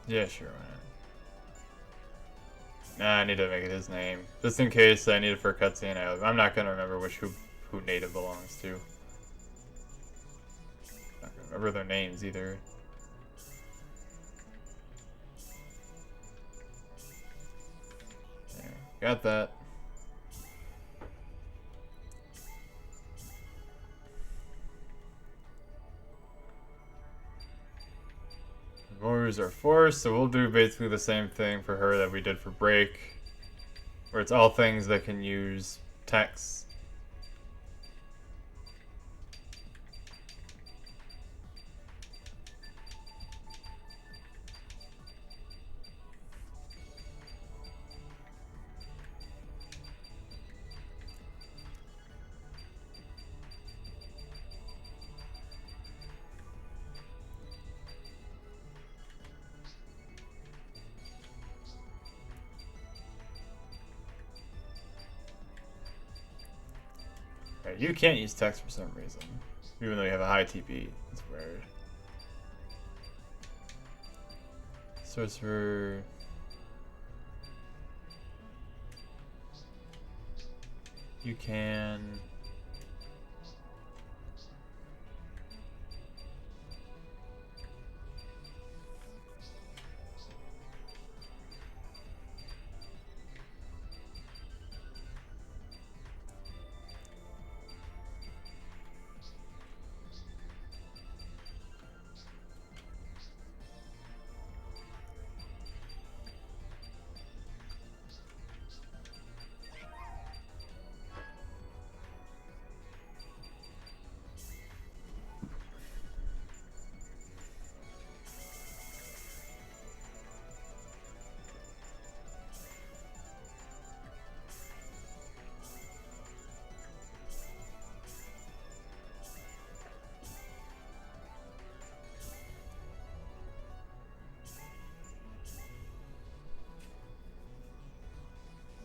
Yeah, sure, why not? Nah, I need to make it his name. Just in case I need it for a cutscene. I'm not gonna remember who native belongs to. Not gonna remember their names either. There, got that. Warriors are forced, so we'll do basically the same thing for her that we did for Break, where it's all things that can use text. Right, you can't use text for some reason, even though you have a high TP. It's weird. Sorcerer. You can...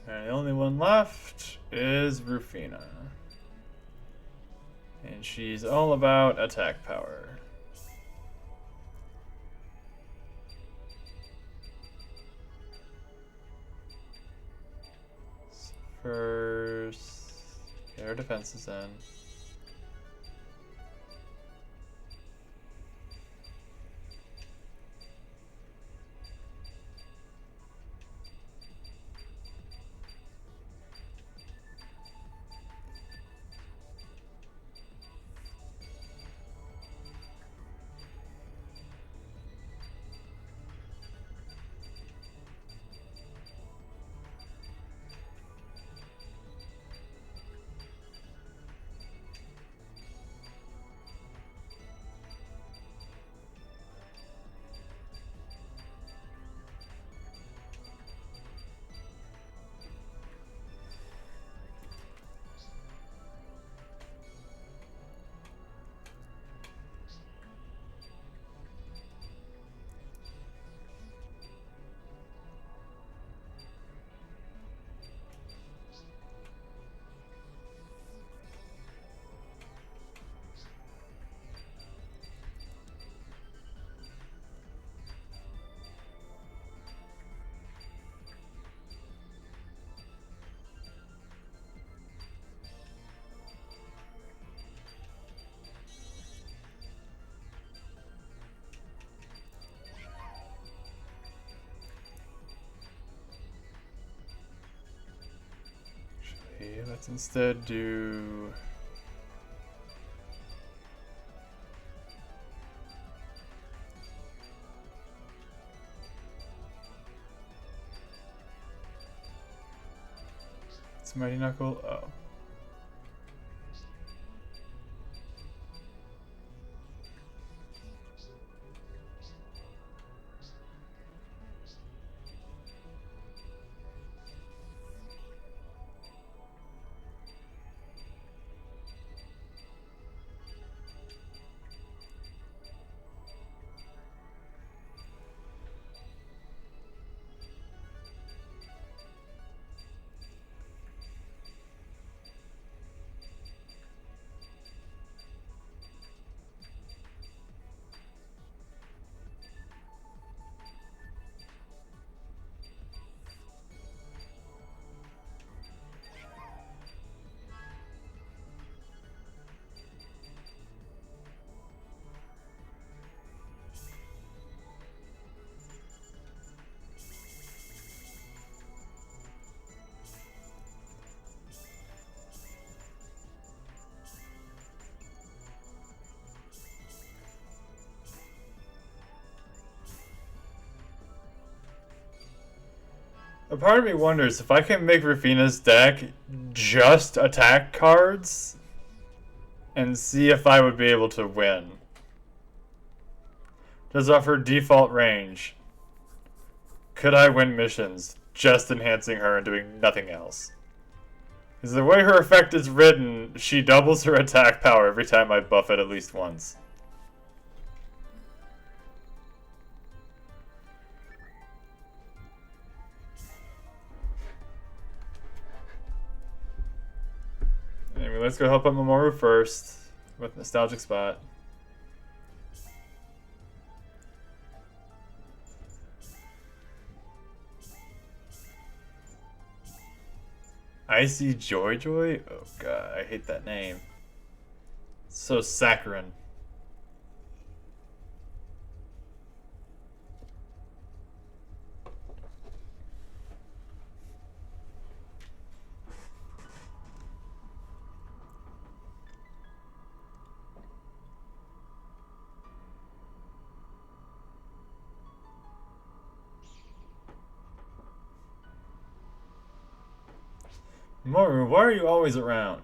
And the only one left is Rufina. And she's all about attack power. first. Get our defenses in. Okay, let's instead do. It's Mighty Knuckle. Oh. A part of me wonders if I can make Rufina's deck just attack cards and see if I would be able to win. Does offer default range. Could I win missions just enhancing her and doing nothing else? Because the way her effect is written, she doubles her attack power every time I buff it at least once. Anyway, let's go help out Mamoru first with Nostalgic Spot. Icy Joy Joy? Oh god, I hate that name. It's so saccharine. Mamoru, why are you always around?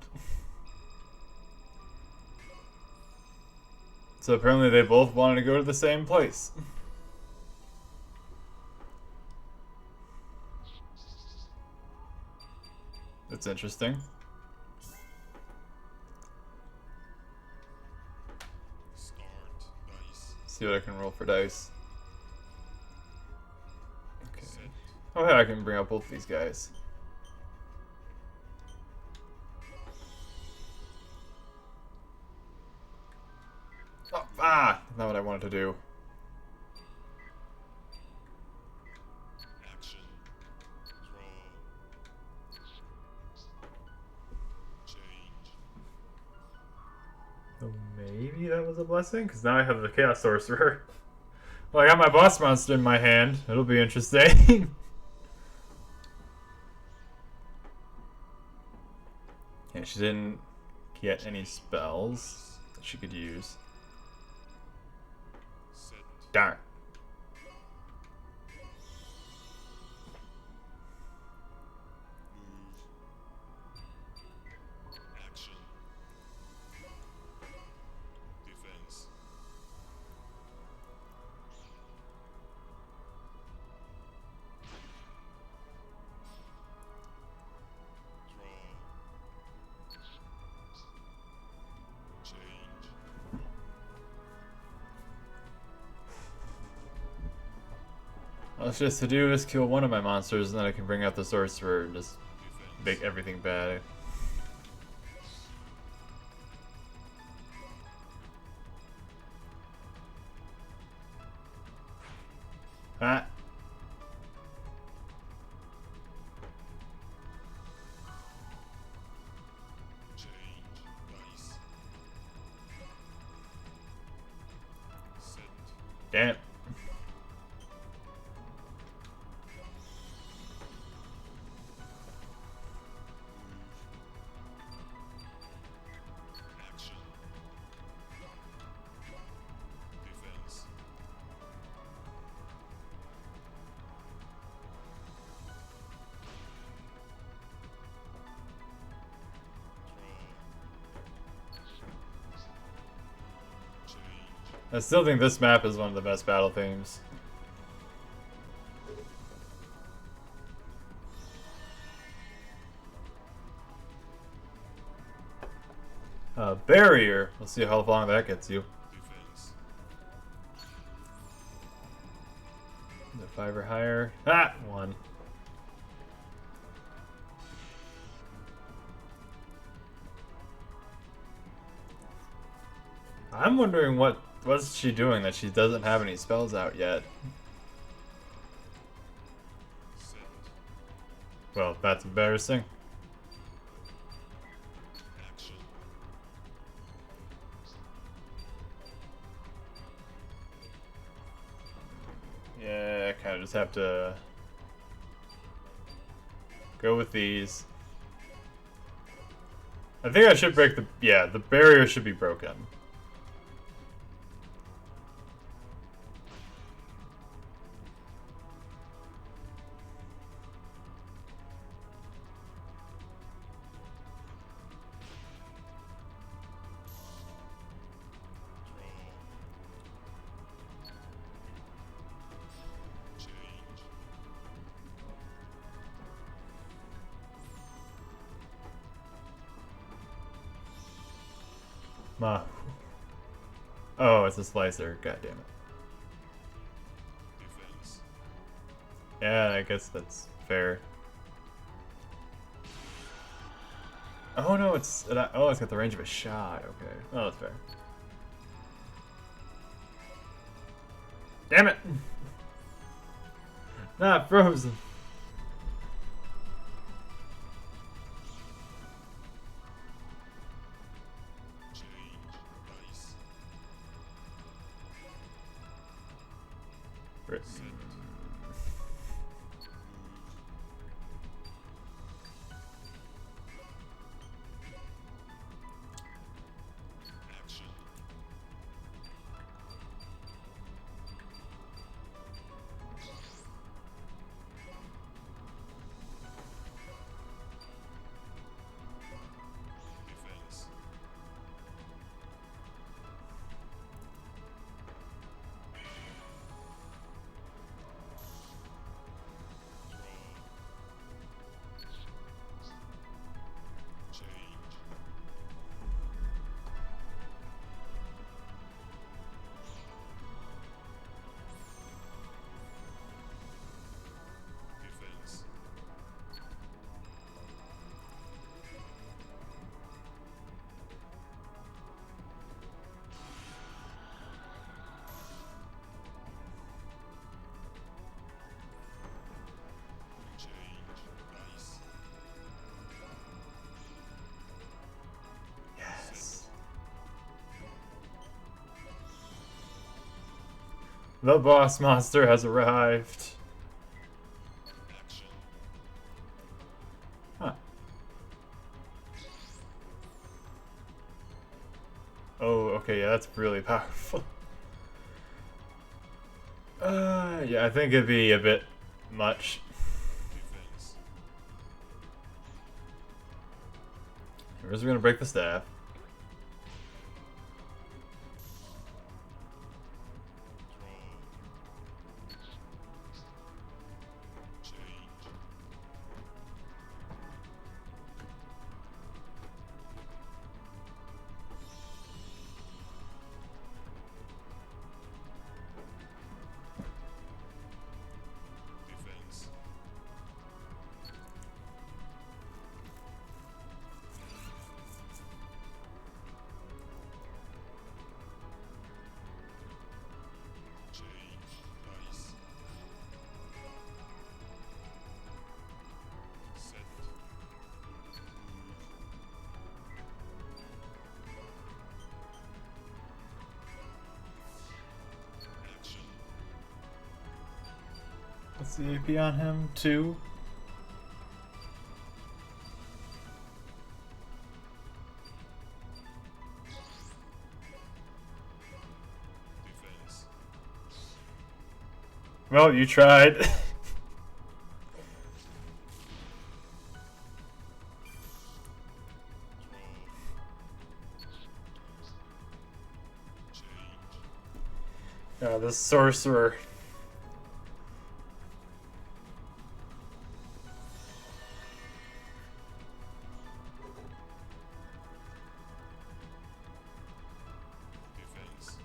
So apparently they both wanted to go to the same place. That's interesting. Start dice. See what I can roll for dice. Okay. Set. Oh yeah, I can bring up both these guys. Oh, not what I wanted to do. Action. Draw. Maybe that was a blessing, because now I have the Chaos Sorcerer. Well, I got my boss monster in my hand. It'll be interesting. Yeah, she didn't get any spells that she could use. Set. Darn. Move. Action. Defense. Draw. Change. All she has to do is kill one of my monsters, and then I can bring out the sorcerer and just Defense. make everything bad. Ah. Change. Dice. Set. Damn it. Move. Action. Defense. Draw. Change. I still think this map is one of the best battle themes. Barrier. Let's see how long that gets you. Defense. Is it 5 or higher? Ah, 1. I'm wondering what's she doing that she doesn't have any spells out yet. Set. Well, that's embarrassing. Action. Yeah, I kind of just have to go with these. I think I should break the... Yeah, the barrier should be broken. Draw. Change. Ma. Oh, it's a slicer. God damn it. Defense. Yeah, I guess that's fair. Oh no, it's got the range of a shot. Okay, oh, that's fair. Damn it! Not frozen. Change. Dice. Set. Move. Action. The boss monster has arrived. Action. Huh. Oh, okay, yeah, that's really powerful. Yeah, I think it'd be a bit much. Defense. We're just gonna break the staff. Draw. Change. Defense. Change. Dice. Set. Action. What's the AP on him? 2? Defense. Well, you tried. Draw. Change. The sorcerer. Defense.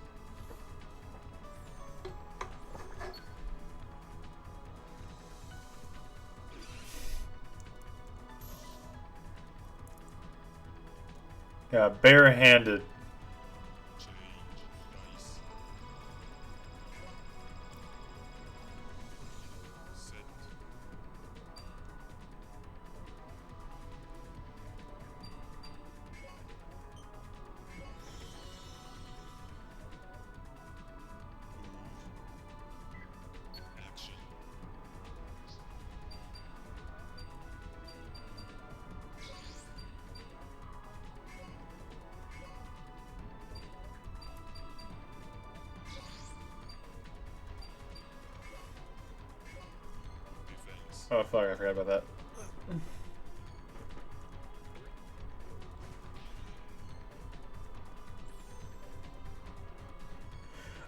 Yeah, barehanded. Change. Dice. Set. Action. Defense. Oh fuck, I forgot about that.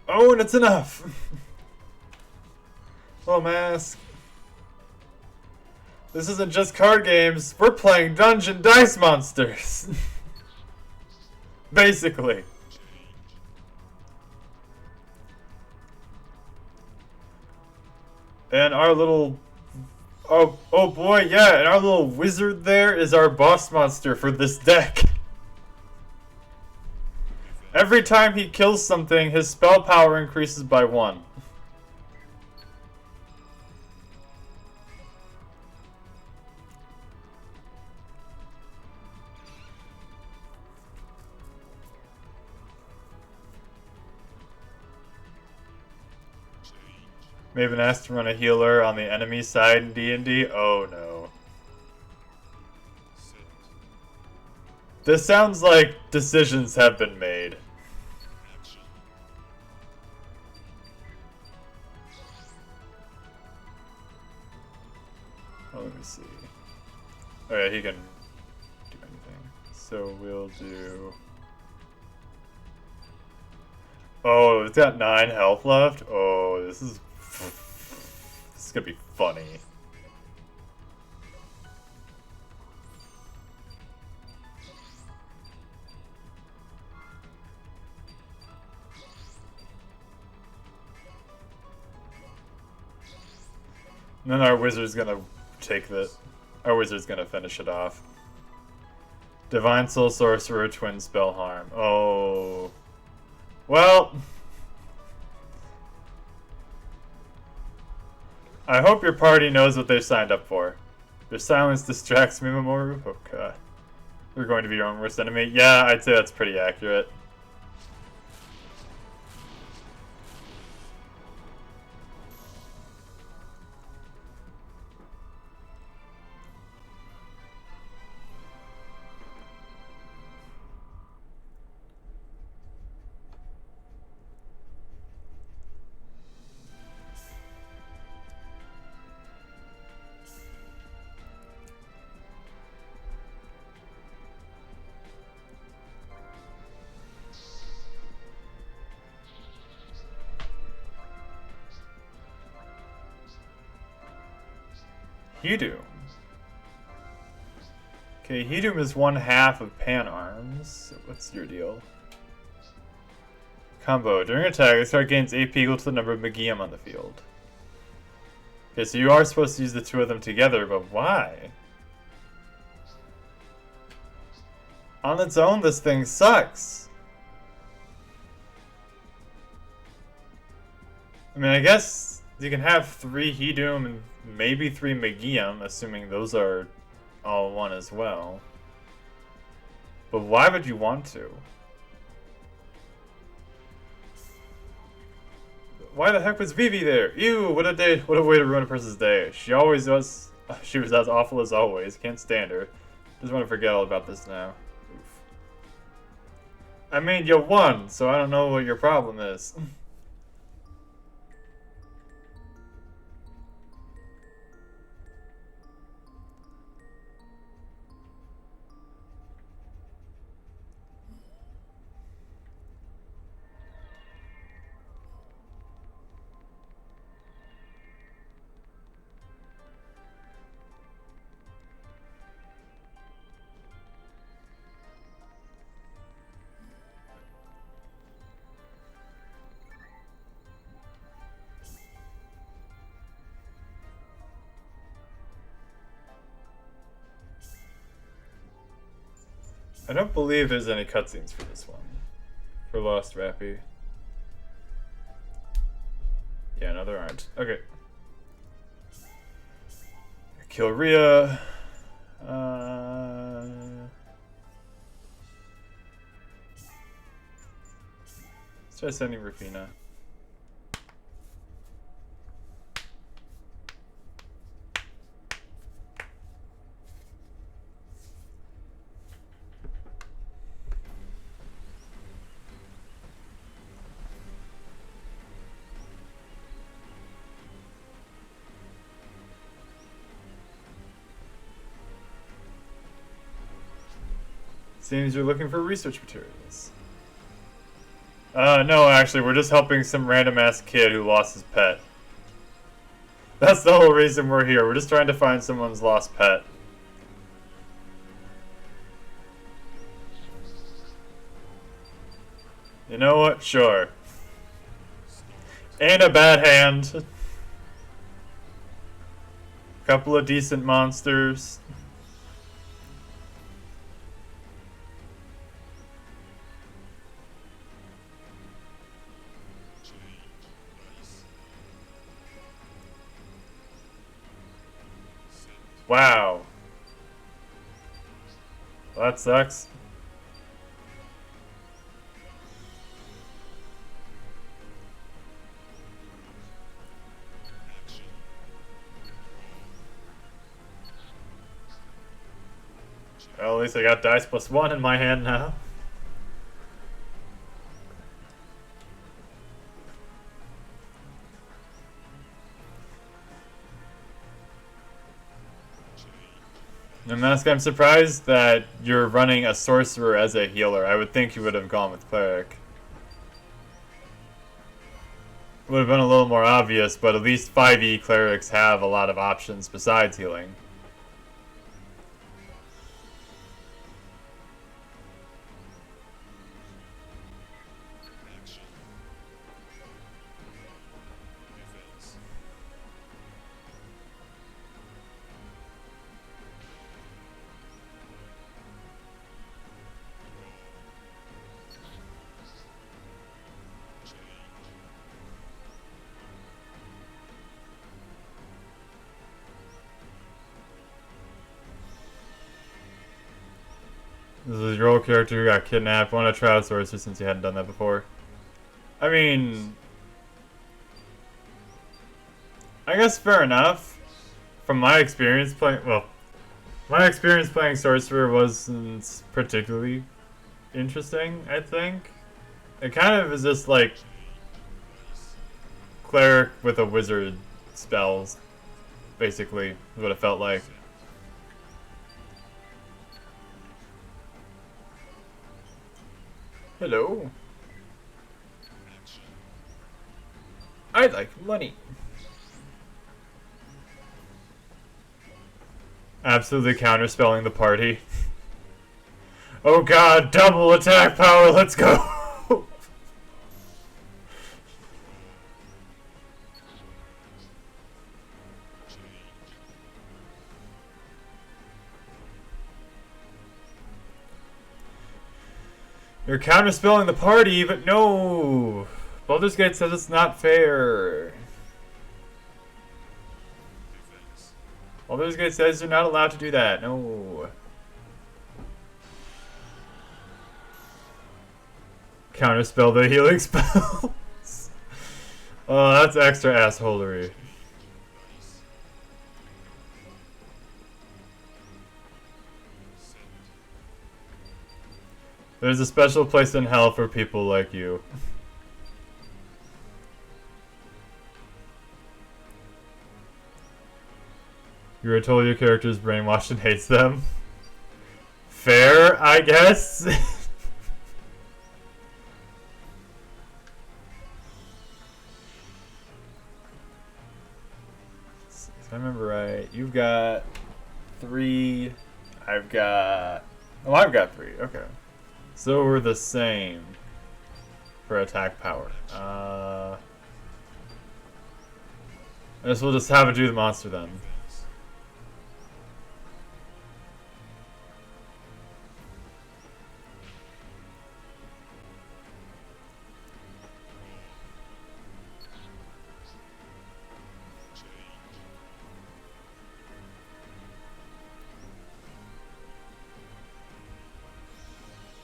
Oh, and it's enough! Little mask. This isn't just card games, we're playing Dungeon Dice Monsters! Basically. Change. And our little... Oh boy, yeah, and our little wizard there is our boss monster for this deck. Every time he kills something, his spell power increases by 1. Change. Maven asked to run a healer on the enemy side in D&D. Oh no. Set. This sounds like decisions have been made. Action. Oh, let me see. Oh yeah, he can do anything. So we'll do... Oh, it's got 9 health left? Oh, this is... This is gonna be funny. And then our wizard's gonna take the... Our wizard's gonna finish it off. Divine Soul Sorcerer, Twin Spell Harm. Oh... Well... I hope your party knows what they've signed up for. Their silence distracts me, Mamoru. Oh god. They're going to be your own worst enemy. Yeah, I'd say that's pretty accurate. Hedoom. Okay, Hedoom is 1/2 of Pan Arms. So what's your deal? Combo. During attack, this card gains AP equal to the number of Megium on the field. Okay, so you are supposed to use the two of them together, but why? On its own, this thing sucks. I mean, I guess you can have 3 Hedoom and maybe 3 Megium, assuming those are all one as well. But why would you want to? Why the heck was Vivi there? Ew, what a day, what a way to ruin a person's day. She always was, she was as awful as always. Can't stand her. Just want to forget all about this now. Oof. I mean, you won, so I don't know what your problem is. I don't believe there's any cutscenes for this one. For Lost Rappy. Yeah, no, there aren't. Okay. Kill Rhea. Let's try sending Rufina. Seems you're looking for research materials. No, actually, we're just helping some random-ass kid who lost his pet. That's the whole reason we're here. We're just trying to find someone's lost pet. You know what? Sure. Ain't a bad hand. Couple of decent monsters. Wow. Well, that sucks. Well, at least I got dice +1 in my hand now. And Mask, I'm surprised that you're running a sorcerer as a healer. I would think you would have gone with cleric. Would have been a little more obvious, but at least 5e clerics have a lot of options besides healing. This is your old character who got kidnapped. Want to try out sorcerer since you hadn't done that before. I mean, I guess fair enough. From my experience playing, well, my experience playing sorcerer wasn't particularly interesting, I think. It kind of is just like cleric with a wizard spells, basically, is what it felt like. Hello. I like money. Absolutely counterspelling the party. Oh god, double attack power, let's go! You're counterspelling the party, but no! Baldur's Gate says it's not fair. Defense. Baldur's Gate says you're not allowed to do that. No. Counterspell the healing spells. Oh, that's extra assholery. Dice. Send. There's a special place in hell for people like you. You were told your character is brainwashed and hates them. Fair, I guess. If I remember right, you've got 3. I've got. Oh, I've got 3. Okay. So we're the same for attack power. I guess we'll just have it do the monster then. Defense. Change.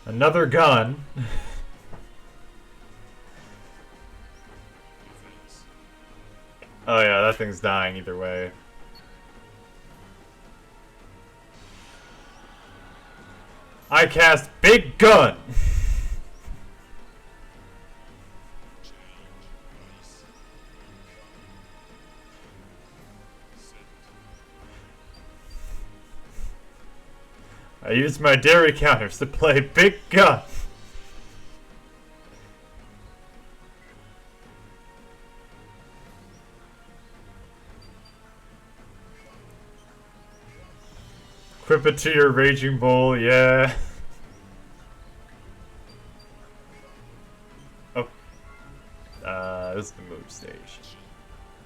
Another gun. Defense. Oh yeah, that thing's dying either way. I cast Big Gun! Change. Dice. Send. I used my dairy counters to play Big Gun! Equip it to your Raging Bull, yeah. Oh. This is the move stage.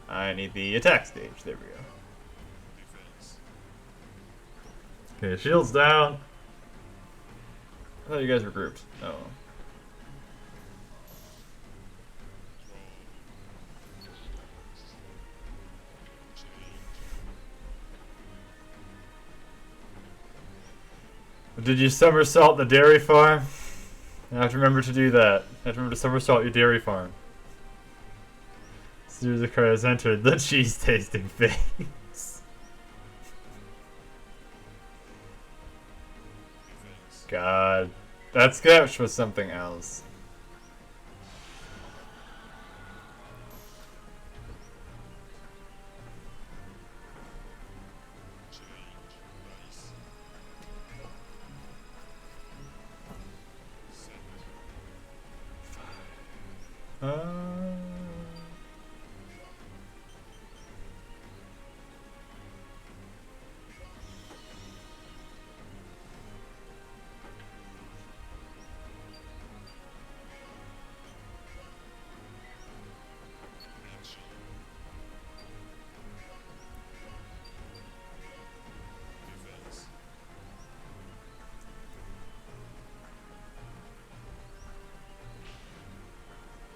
I need the attack stage. There we go. Defense. Okay, shields down. I thought you guys were grouped. Oh. Did you somersault the dairy farm? I have to remember to do that. I have to remember to somersault your dairy farm. Series of card has entered the cheese tasting phase. Defense. God. That sketch was something else. Change. Dice. Send. Action. Defense.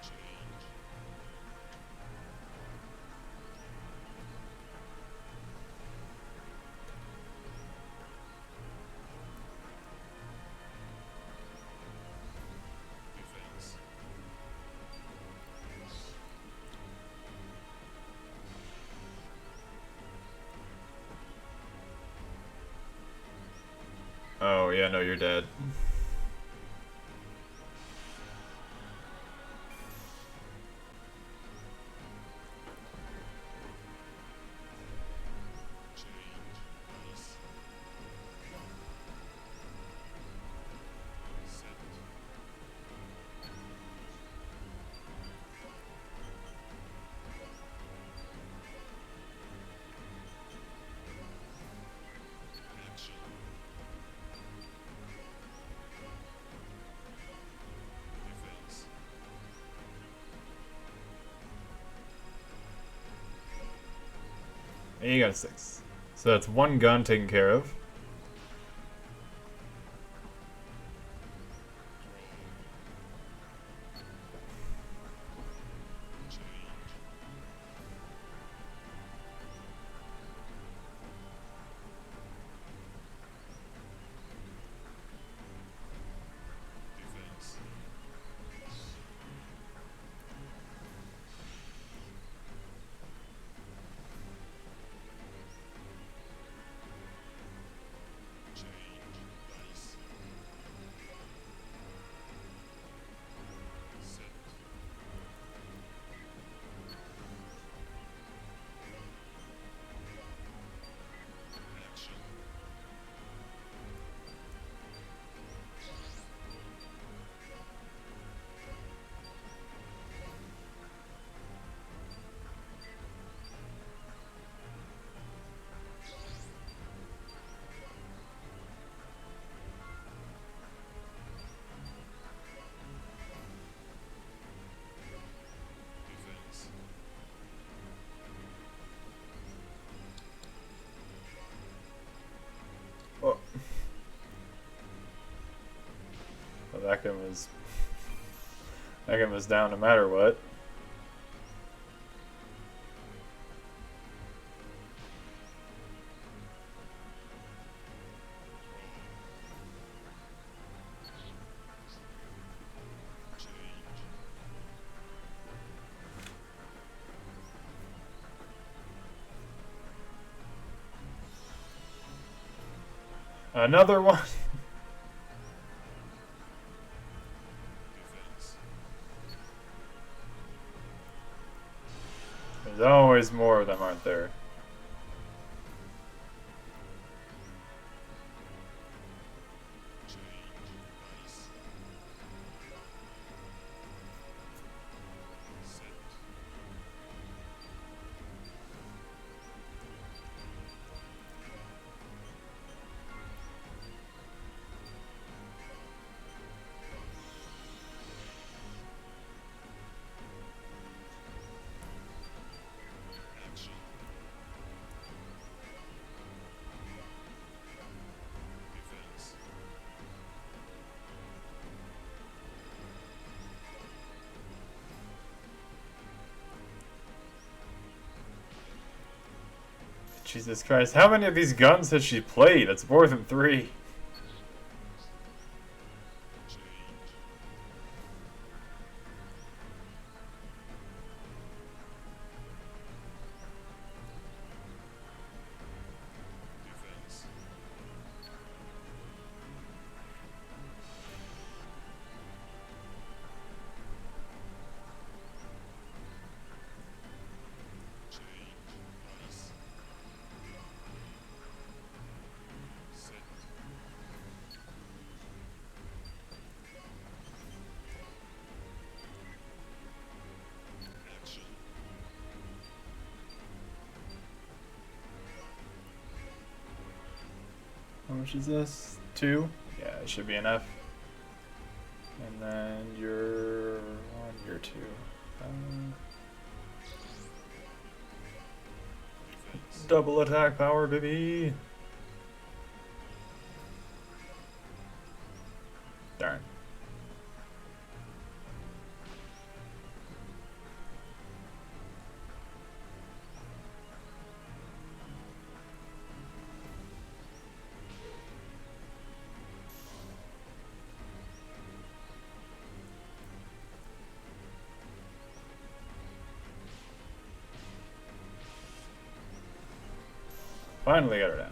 Change. Defense. Oh, yeah, no, you're dead. Change. Dice. Send. And you got a 6. So that's one gun taken care of. Defense. Change. Dice. Set. Action. Defense. Oh. Well, that gun was. That gun was down no matter what. Change. Another one. Defense. There's always more of them, aren't there? Change. Dice. Set. Action. Defense. Jesus Christ, how many of these guns has she played? It's more than 3. Change. Defense. Change. Dice. Set. Action. How much is this? 2? Yeah, it should be enough. And then you're 1, you're 2. Defense. Double attack power, baby! Darn. Finally got her down.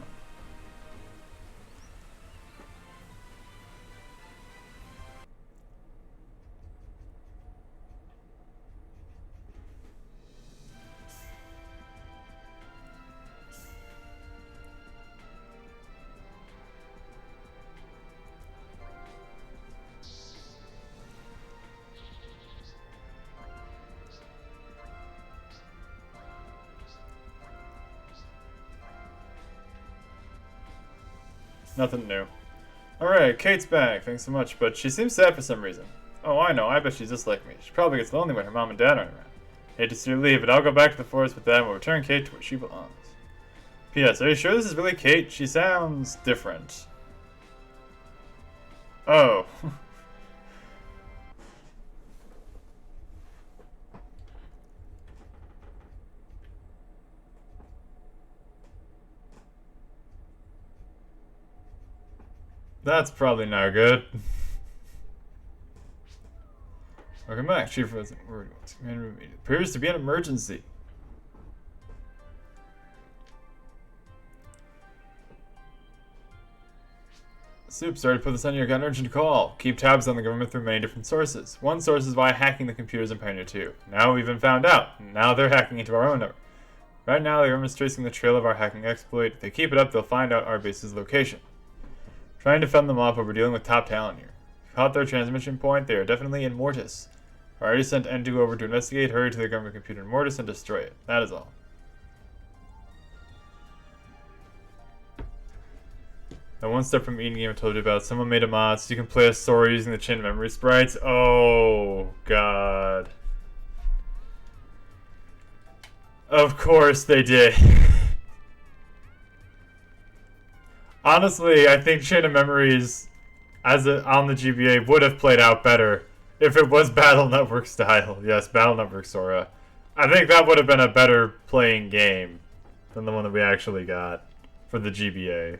Nothing new. Alright, Kate's back. Thanks so much. But she seems sad for some reason. Oh, I know. I bet she's just like me. She probably gets lonely when her mom and dad aren't around. Hate to see her leave, but I'll go back to the forest with them and we'll return Kate to where she belongs. P.S. Are you sure this is really Kate? She sounds different. Oh. That's probably not good. Welcome back, Chief. Appears to be an emergency. Soup, sorry to put this on you. I got an urgent call. Keep tabs on the government through many different sources. One source is via hacking the computers in Pioneer 2. Now we've been found out. Now they're hacking into our own network. Right now, the government's tracing the trail of our hacking exploit. If they keep it up, they'll find out our base's location. Trying to fend them off, but we're dealing with top talent here. Caught their transmission point. They are definitely in Mortis. I already sent N2 over to investigate. Hurry to the government computer in Mortis and destroy it. That is all. That one step from eating game I told you about. Someone made a mod so you can play a story using the chain memory sprites. Oh, God. Of course they did. Honestly, I think Chain of Memories on the GBA would have played out better if it was Battle Network style. Yes, Battle Network Sora. I think that would have been a better playing game than the one that we actually got for the GBA.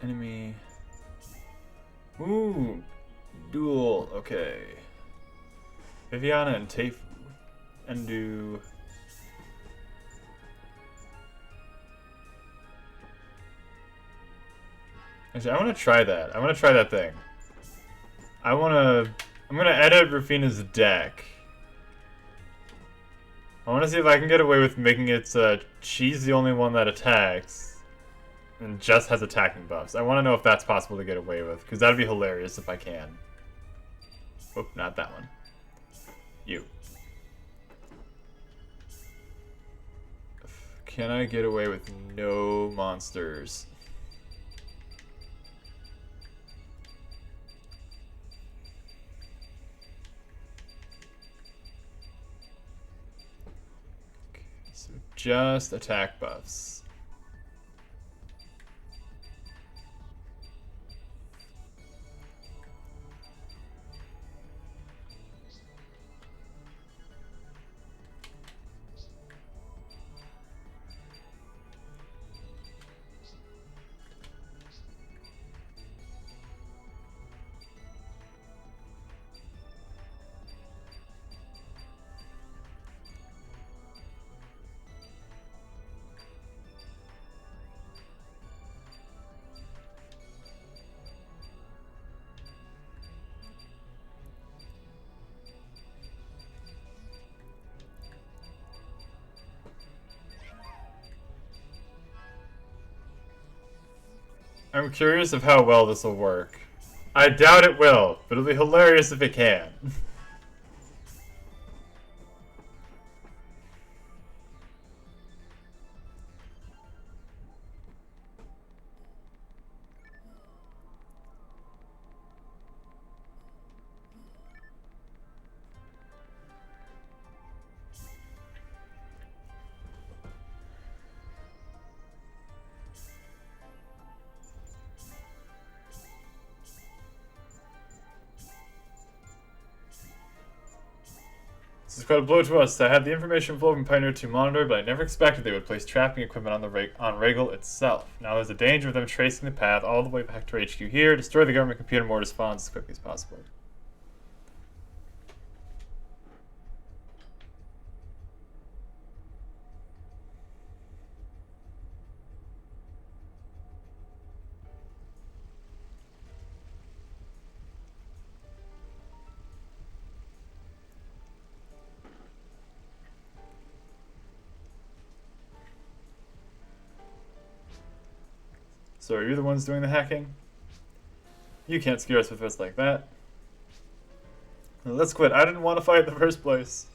Enemy. Ooh, duel. Okay. Viviana and Teifu. Endu. Actually, I want to try that. I want to try that thing. I'm gonna edit Rufina's deck. I want to see if I can get away with making it she's the only one that attacks. And just has attacking buffs. I want to know if that's possible to get away with, because that'd be hilarious if I can. Oh, not that one. You. Can I get away with no monsters? Okay, so just attack buffs. I'm curious of how well this will work. I doubt it will, but it'll be hilarious if it can. This is quite a blow to us. I had the information flow from Pioneer 2 monitor, but I never expected they would place trapping equipment on Regal itself. Now there's a danger of them tracing the path all the way back to HQ here, destroy the government computer mortar spawns as quickly as possible. So are you the ones doing the hacking? You can't scare us with us like that. Let's quit. I didn't want to fight in the first place.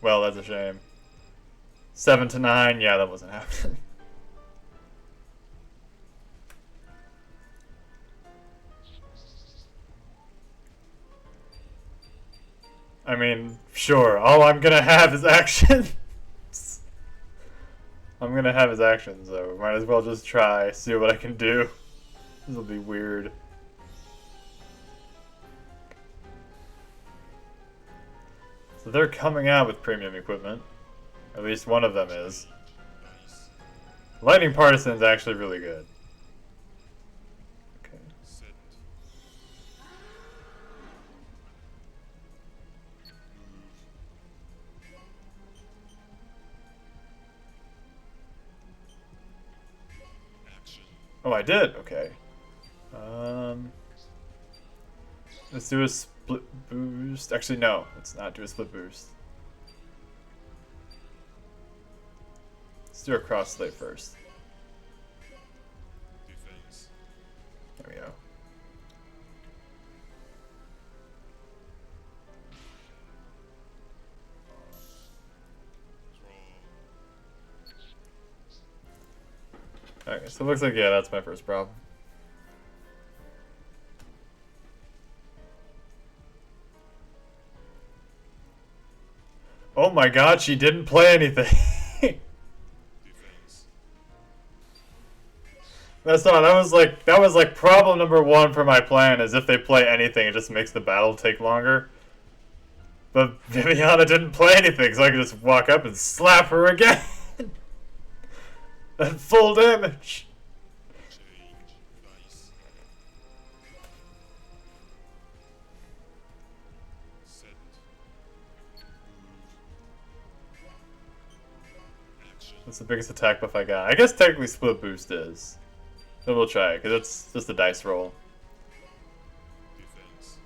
Well, that's a shame. 7 to 9, yeah, that wasn't happening. I mean, sure, all I'm gonna have is action. I'm gonna have his actions, so might as well just try, see what I can do. This will be weird. So they're coming out with premium equipment. At least one of them is. Dice. Lightning Partisan is actually really good. Okay. Set. Action. Oh, I did? Okay. Let's do a split boost. Actually, no. Let's not do a split boost. Let's do a cross slate first. Defense. There we go. Draw. Okay, so it looks like, yeah, that's my first problem. Oh my god, she didn't play anything. Defense. That's not, that was like problem number one for my plan, is if they play anything, it just makes the battle take longer. But Viviana didn't play anything, so I could just walk up and slap her again. At full damage. Change. Dice. Set. Action. That's the biggest attack buff I got. I guess technically split boost is. But we'll try it, because it's just a dice roll. Defense.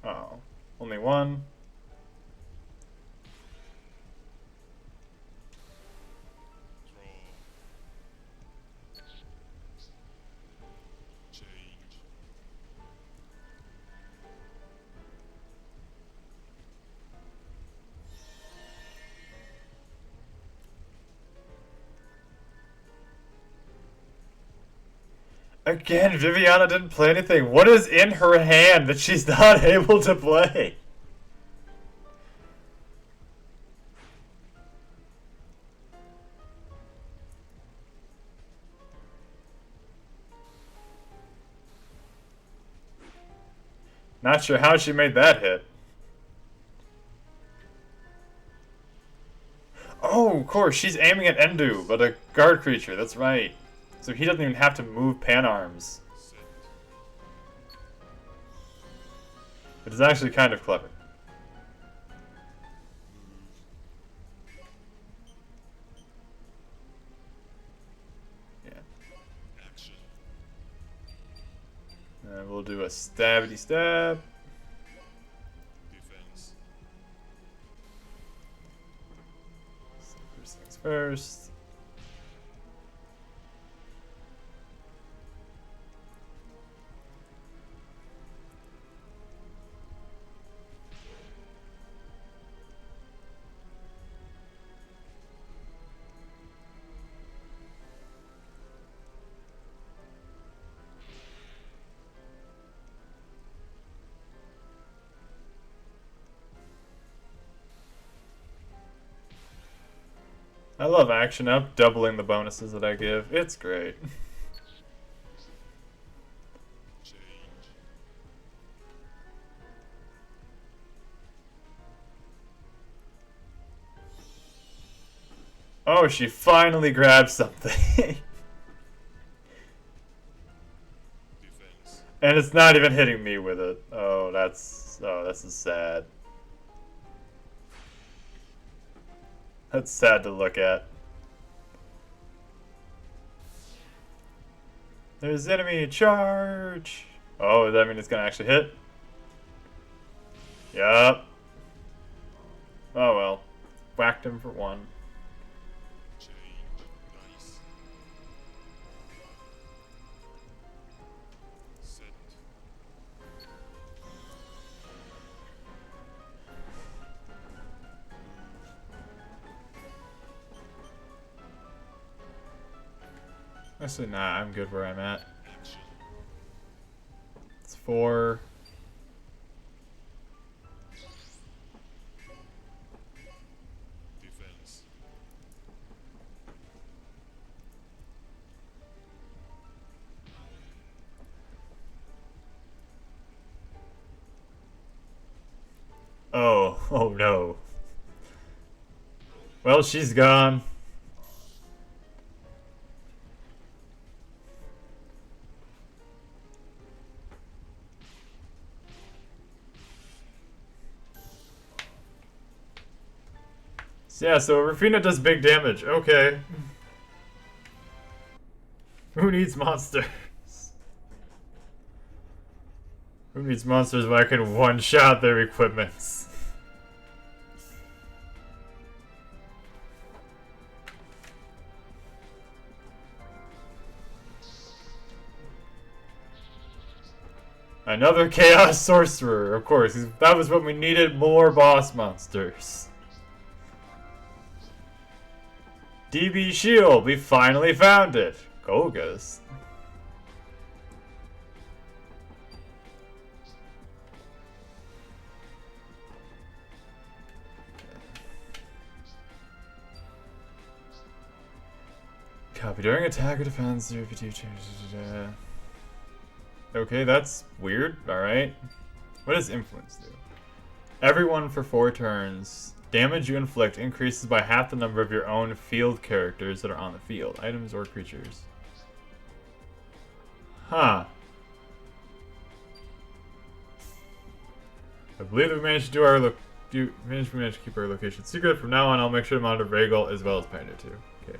Oh. Only one. Draw. Change. Again, Viviana didn't play anything. What is in her hand that she's not able to play? Not sure how she made that hit. Oh, of course, she's aiming at Endu, but a guard creature, that's right. So he doesn't even have to move pan arms. Set. It is actually kind of clever. Yeah. Action. And we'll do a stabby stab. Defense. First things first. I love action up, doubling the bonuses that I give. It's great. Change. Oh, she finally grabbed something. Defense. And it's not even hitting me with it. This is sad. That's sad to look at. There's enemy charge. Oh, does that mean it's gonna actually hit? Yup. Oh well. Whacked him for one. Change. Dice. Set. Actually, nah, I'm good where I'm at. Action. It's 4. Defense. Oh, oh no. Well, she's gone. Yeah, so Rafina does big damage. Okay. Who needs monsters? Who needs monsters when I can one-shot their equipments? Another Chaos Sorcerer, of course. That was what we needed, more boss monsters. DB Shield, we finally found it. Golgas. Copy. During attack or defense, the repeat changes. Okay, that's weird. Alright. What does influence do? Everyone for 4 turns. Damage you inflict increases by half the number of your own field characters that are on the field. Items or creatures. Huh. I believe that we managed to do our managed to keep our location secret. From now on, I'll make sure to monitor Rhaegal as well as Panda too. Okay.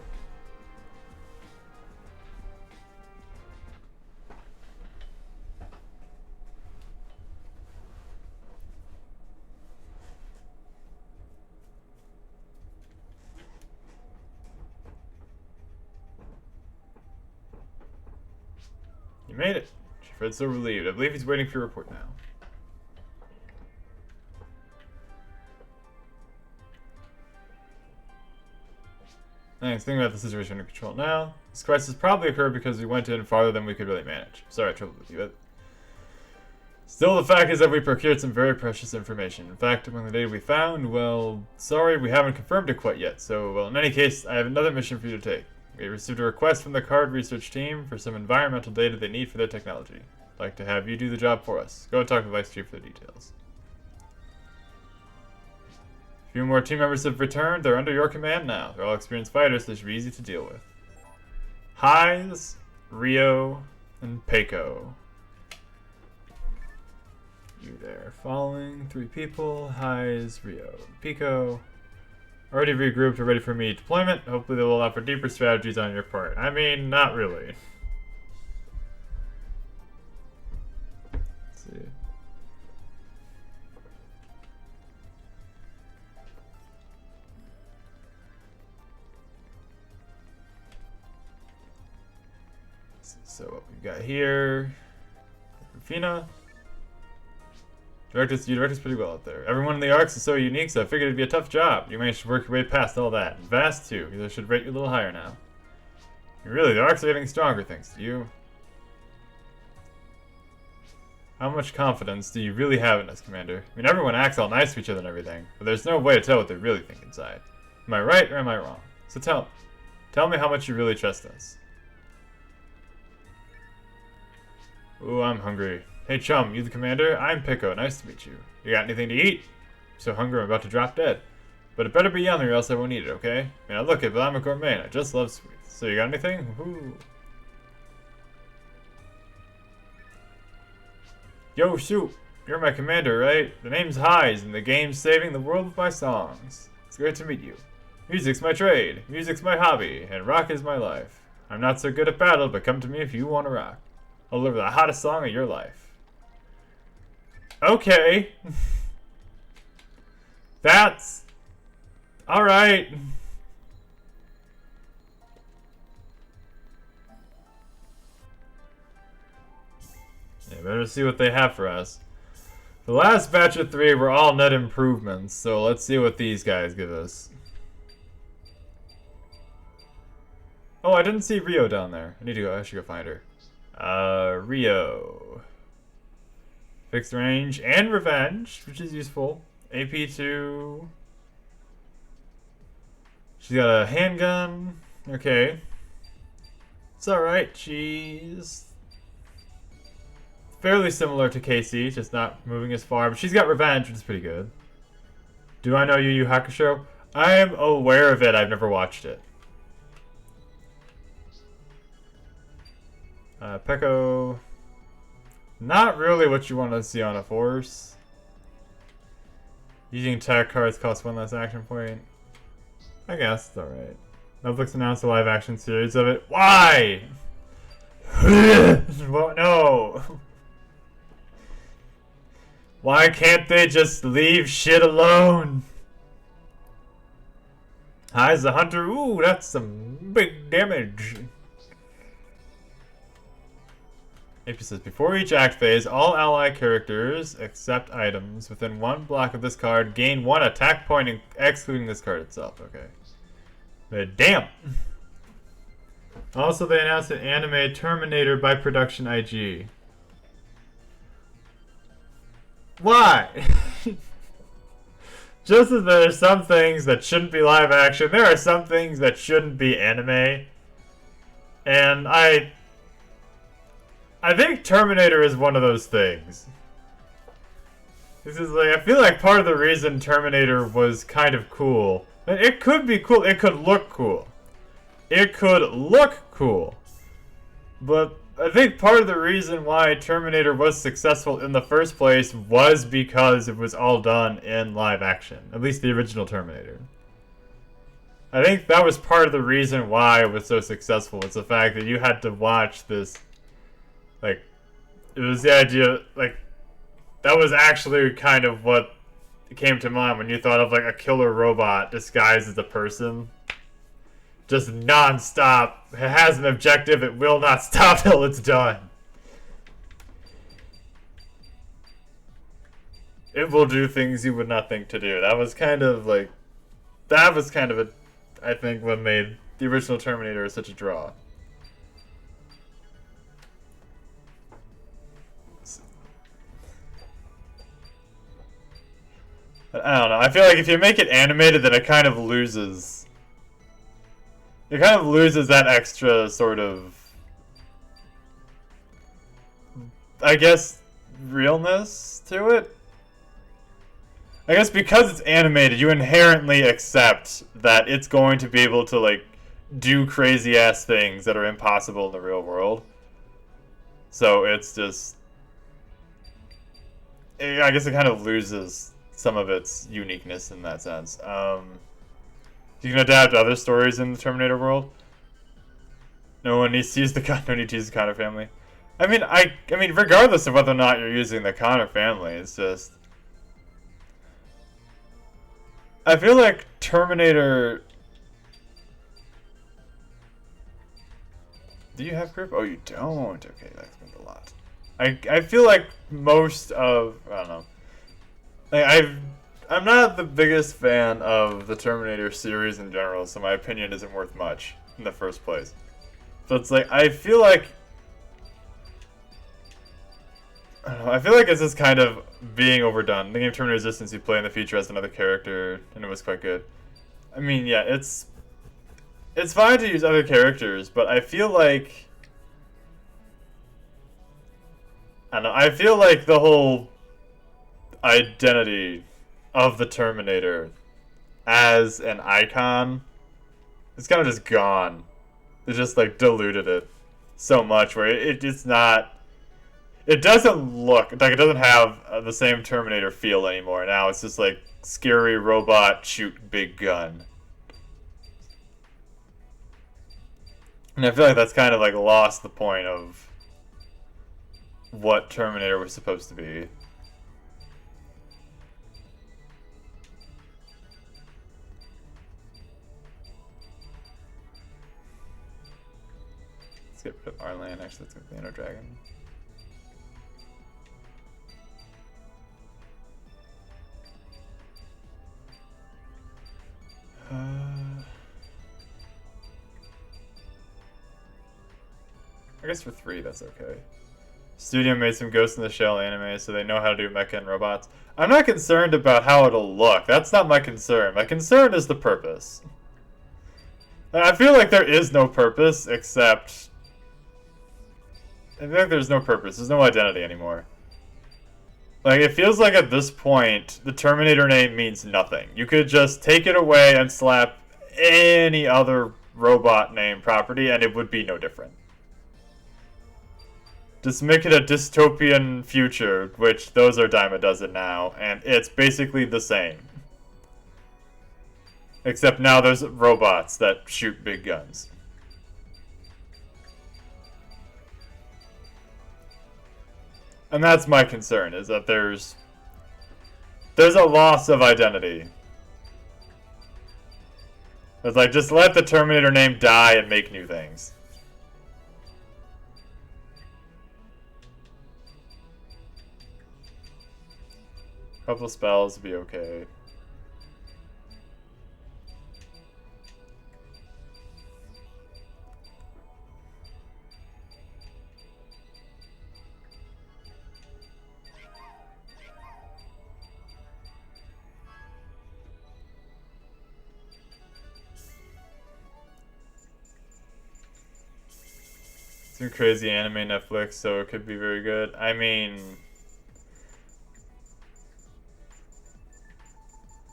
You made it. Fred's so relieved. I believe he's waiting for your report now. Thanks. Thinking about the situation under control now. This crisis probably occurred because we went in farther than we could really manage. Sorry I troubled with you, but still, the fact is that we procured some very precious information. In fact, among the data we found, well, sorry, we haven't confirmed it quite yet. So, well, in any case, I have another mission for you to take. We received a request from the card research team for some environmental data they need for their technology. I'd like to have you do the job for us. Go and talk to the Vice Chief for the details. A few more team members have returned. They're under your command now. They're all experienced fighters, so they should be easy to deal with. Highs, Rio, and Peiko. You there. Following 3 people. Highs, Rio, Pico. Already regrouped or ready for immediate deployment. Hopefully they will allow for deeper strategies on your part. I mean, not really. Let's see. So what we've got here. Rufina. You direct us pretty well out there. Everyone in the Arcs is so unique, so I figured it'd be a tough job. You managed to work your way past all that. And Vast, too. You should rate you a little higher now. Really, the Arcs are getting stronger, thanks to you. How much confidence do you really have in us, Commander? I mean, everyone acts all nice to each other and everything, but there's no way to tell what they really think inside. Am I right or am I wrong? So tell me how much you really trust us. Ooh, I'm hungry. Hey chum, you the commander? I'm Pico, nice to meet you. You got anything to eat? I'm so hungry I'm about to drop dead. But it better be yummy or else I won't eat it, okay? I mean, I look it, but I'm a gourmet and I just love sweets. So you got anything? Woohoo. Yo, shoot! You're my commander, right? The name's Highs and the game's saving the world with my songs. It's great to meet you. Music's my trade, music's my hobby, and rock is my life. I'm not so good at battle, but come to me if you want to rock. I'll deliver the hottest song of your life. Okay. That's... Alright. Yeah, better see what they have for us. The last batch of 3 were all net improvements, so let's see what these guys give us. Oh, I didn't see Rio down there. I should go find her. Rio. Fixed range and revenge, which is useful. AP2. She's got a handgun. Okay. It's alright. She's fairly similar to Casey, just not moving as far. But she's got revenge, which is pretty good. Do I know Yu Yu Hakusho? I'm aware of it. I've never watched it. Peko. Not really what you want to see on a force. Using attack cards costs 1 less action point. I guess it's alright. Netflix announced a live action series of it. Why? Well, no. Why can't they just leave shit alone? High's the hunter. Ooh, that's some big damage. AP says, before each act phase, all ally characters, except items, within 1 block of this card gain 1 attack point, excluding this card itself. Okay. But damn! Also, they announced an anime Terminator by Production IG. Why? Just as there are some things that shouldn't be live action, there are some things that shouldn't be anime. And I think Terminator is one of those things. This is like, I feel like part of the reason Terminator was kind of cool. It could be cool. It could look cool. It could look cool. But I think part of the reason why Terminator was successful in the first place was because it was all done in live action. At least the original Terminator. I think that was part of the reason why it was so successful. It's the fact that you had to watch this. Like, it was the idea, like, that was actually kind of what came to mind when you thought of, like, a killer robot disguised as a person. Just non-stop. It has an objective, it will not stop till it's done. It will do things you would not think to do. That was kind of, like, I think, what made the original Terminator such a draw. But I don't know. I feel like if you make it animated, then it kind of loses. It kind of loses that extra sort of, I guess, realness to it. I guess because it's animated, you inherently accept that it's going to be able to, like, do crazy ass things that are impossible in the real world. So it's just, I guess it kind of loses some of its uniqueness in that sense. You can adapt other stories in the Terminator world. No one needs to use the Connor family. I mean, regardless of whether or not you're using the Connor family, it's just, I feel like Terminator. Do you have grip? Oh, you don't. Okay, that explains a lot. I feel like most of, I don't know. I'm not the biggest fan of the Terminator series in general, so my opinion isn't worth much in the first place. So it's like, I feel like it's just kind of being overdone. The game Terminator Resistance you play in the future has another character, and it was quite good. I mean, yeah, it's fine to use other characters, but I feel like, I don't know, I feel like the whole identity of the Terminator as an icon is kind of just gone. They just, like, diluted it so much where it's not, it doesn't look like, it doesn't have the same Terminator feel anymore. Now it's just like scary robot shoot big gun, And I feel like that's kind of like lost the point of what Terminator was supposed to be. Let's get rid of our land. Actually, let's go with the Inner Dragon. I guess for 3, that's okay. Studio made some Ghost in the Shell anime, so they know how to do mecha and robots. I'm not concerned about how it'll look. That's not my concern. My concern is the purpose. I feel like there is no purpose, except... I feel like there's no purpose. There's no identity anymore. Like, it feels like at this point, the Terminator name means nothing. You could just take it away and slap any other robot name property, and it would be no different. Just make it a dystopian future, which those are dime a dozen now, and it's basically the same. Except now there's robots that shoot big guns. And that's my concern, is that there's a loss of identity. It's like, just let the Terminator name die and make new things. Couple spells would be okay. Some crazy anime Netflix, so it could be very good. I mean,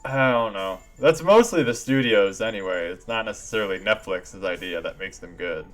I don't know. That's mostly the studios anyway. It's not necessarily Netflix's idea that makes them good.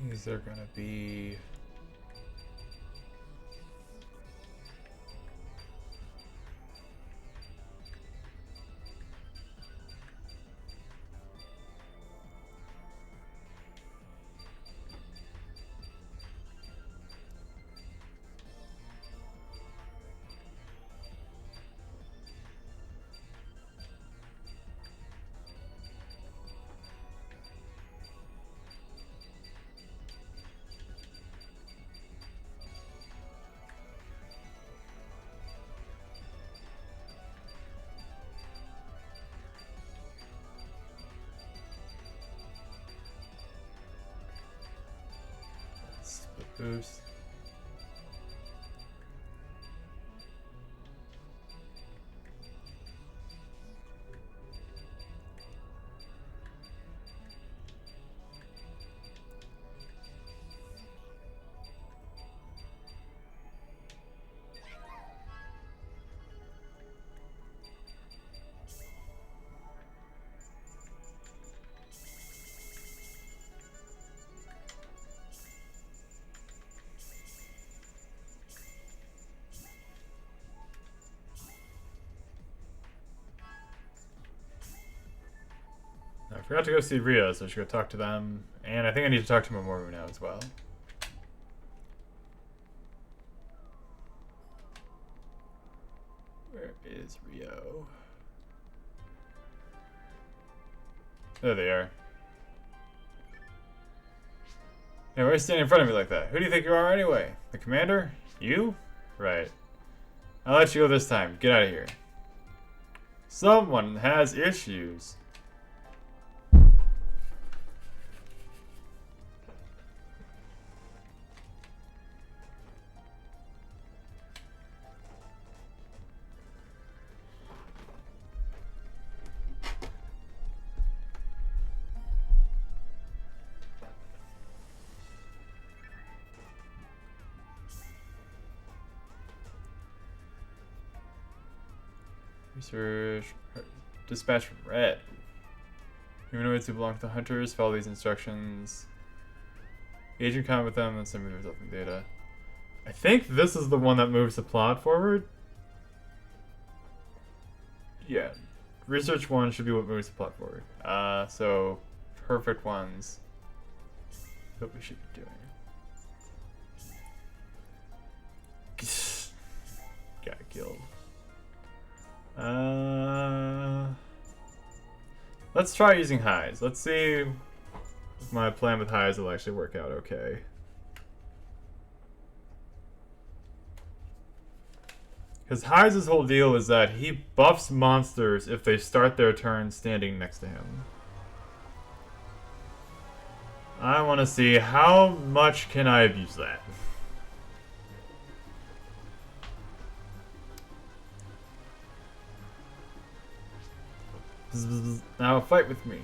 These are gonna be... Split boost. I forgot to go see Rio, so I should go talk to them. And I think I need to talk to Mamoru now as well. Where is Rio? There they are. Hey, why are you standing in front of me like that? Who do you think you are anyway? The commander? You? Right. I'll let you go this time. Get out of here. Someone has issues. Research. Dispatch from Red. Humanoids who belong to the hunters follow these instructions. Engage in combat with them and send me the resulting data. I think this is the one that moves the plot forward. Yeah. Research 1 should be what moves the plot forward. So perfect ones. What we should be doing. Got killed. Let's try using highs. Let's see if my plan with highs will actually work out okay. Because Highs' whole deal is that he buffs monsters if they start their turn standing next to him. I want to see how much can I abuse that. Now fight with me.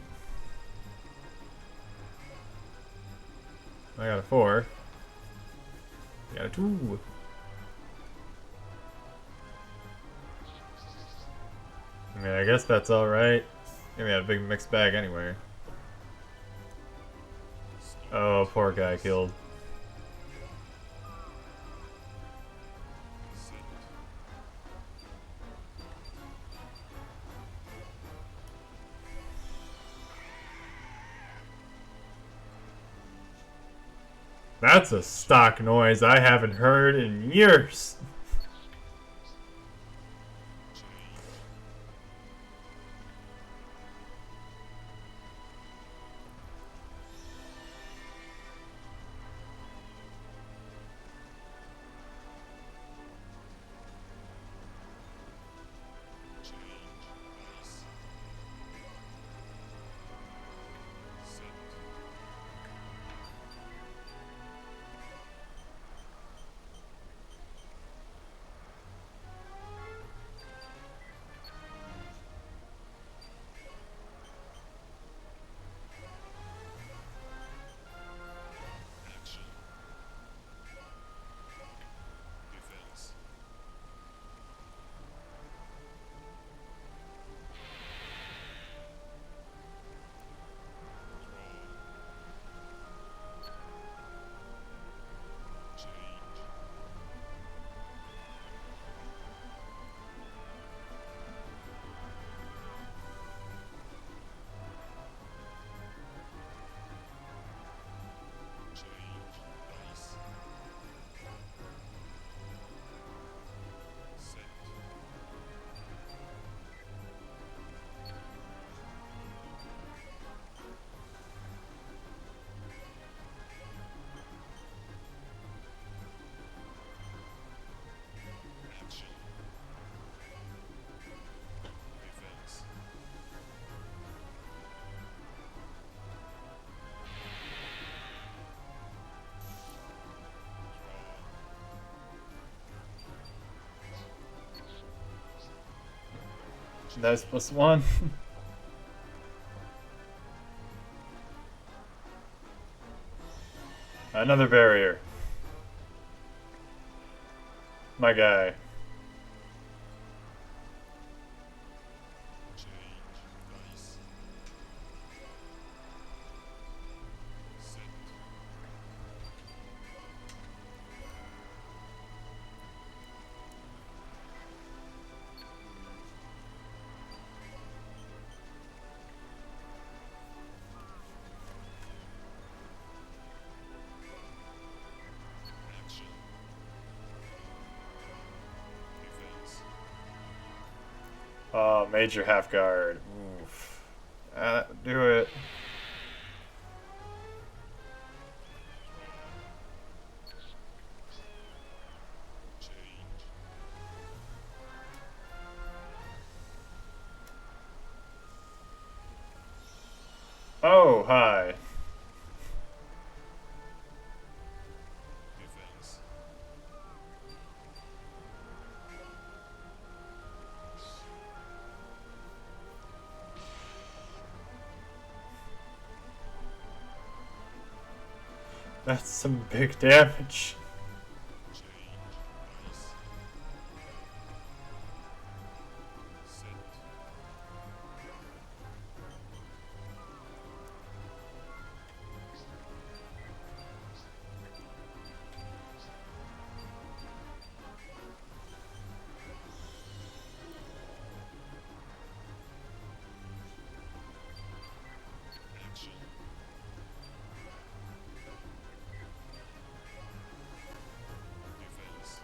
I got a 4. I got a 2. I mean, I guess that's alright. Yeah, we had a big mixed bag anyway. Oh, poor guy killed. That's a stock noise I haven't heard in years. That's +1. Another barrier. My guy. Change dice. Set. Action. Defense. Oh, major half guard. Oof. Do it. Change. Oh, hi. Defense. That's some big damage. Change dice. Set. Action. Defense.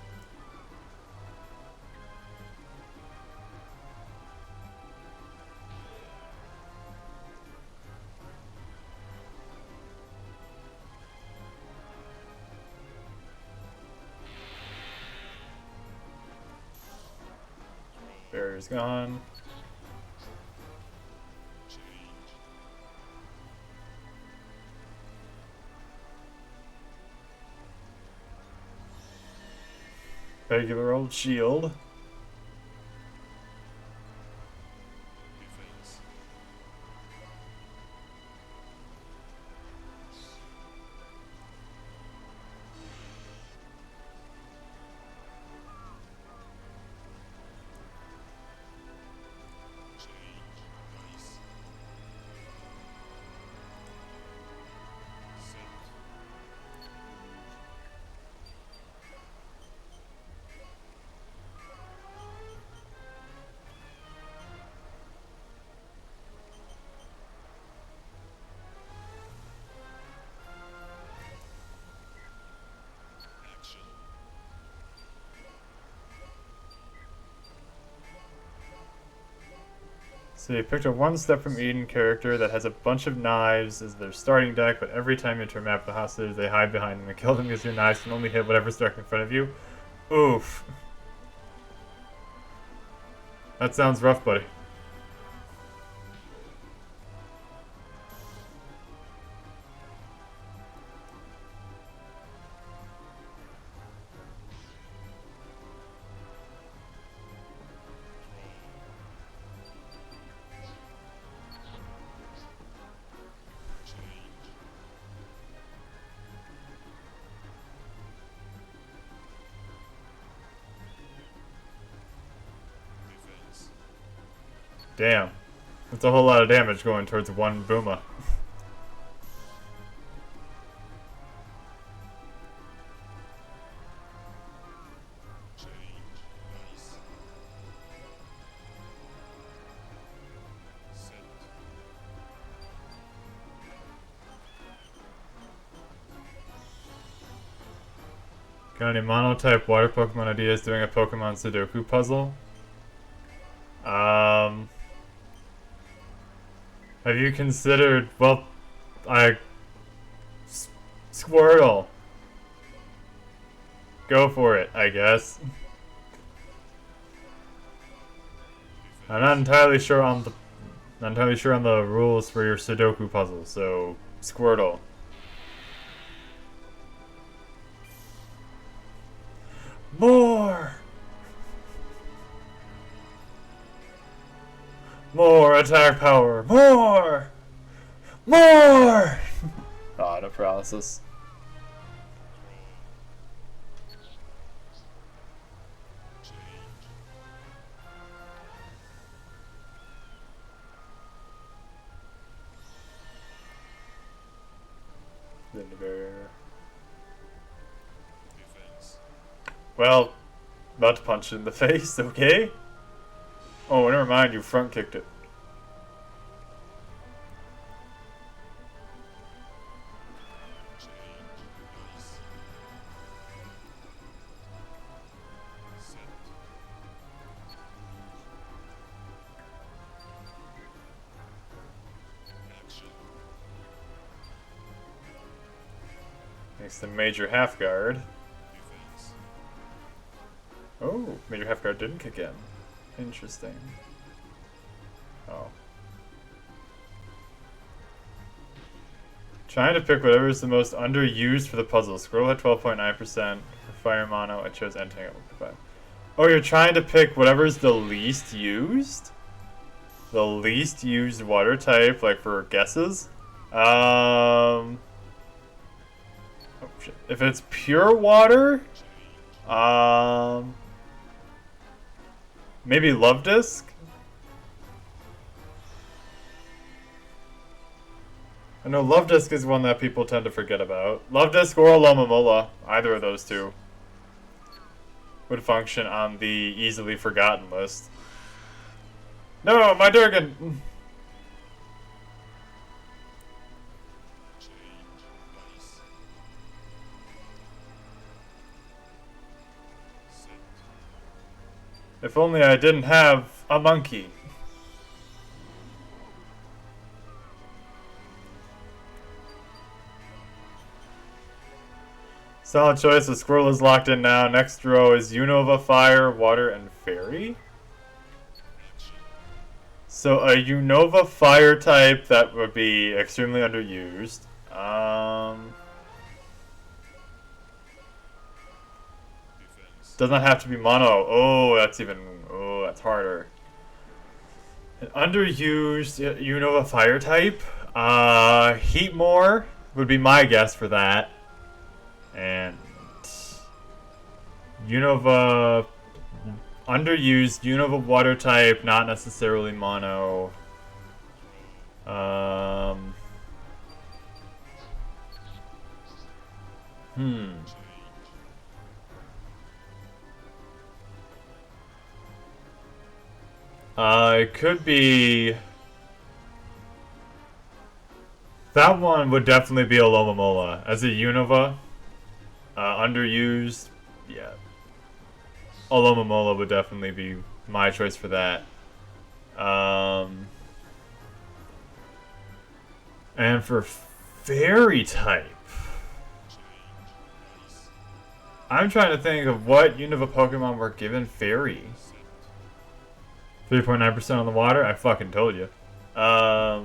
Barrier's gone. Change. Regular old shield. Defense. Change dice. Set. Action. So you picked a one step from Eden character that has a bunch of knives as their starting deck, but every time you enter a map of the hostages, they hide behind them and kill them because your knives can only hit whatever's directly in front of you. Oof. That sounds rough, buddy. Change. Defense. Damn. That's a whole lot of damage going towards one Booma. Change dice. Set. Got any mono-type water Pokemon ideas doing a Pokemon Sudoku puzzle? Have you considered, well, Squirtle. Go for it, I guess. I'm not entirely sure on the rules for your Sudoku puzzle, so Squirtle. More! More attack power. More. More. Ah, no paralysis. Defense. Well, about to punch it in the face, okay? Oh, never mind, you front kicked it. Change. Ice. Set. Action. Makes the major half guard. Defense. Oh, major half guard didn't kick in. Interesting. Oh. Trying to pick whatever is the most underused for the puzzle. Squirrel had 12.9%. For fire mono, I chose Entang at 1.5. Oh, you're trying to pick whatever is the least used? The least used water type, like for guesses? Oh shit. If it's pure water, maybe Love Disc? I know Love Disc is one that people tend to forget about. Love Disc or Alomomola, either of those two, would function on the easily forgotten list. No, my Durgan! Change. Ice. Set. If only I didn't have a monkey. Solid choice. The squirrel is locked in now. Next row is Unova, Fire, Water, and Fairy. Action. So a Unova Fire type that would be extremely underused. Defense. Does not have to be mono. Oh, that's even. Oh, that's harder. An underused Unova Fire type. Heatmore would be my guess for that. And Unova underused Unova water type, not necessarily mono. It could be. That one would definitely be a Lomomola. As a Unova, underused, yeah. Alomomola would definitely be my choice for that. And for fairy type, I'm trying to think of what Unova Pokemon were given fairy. 3.9% on the water? I fucking told you. I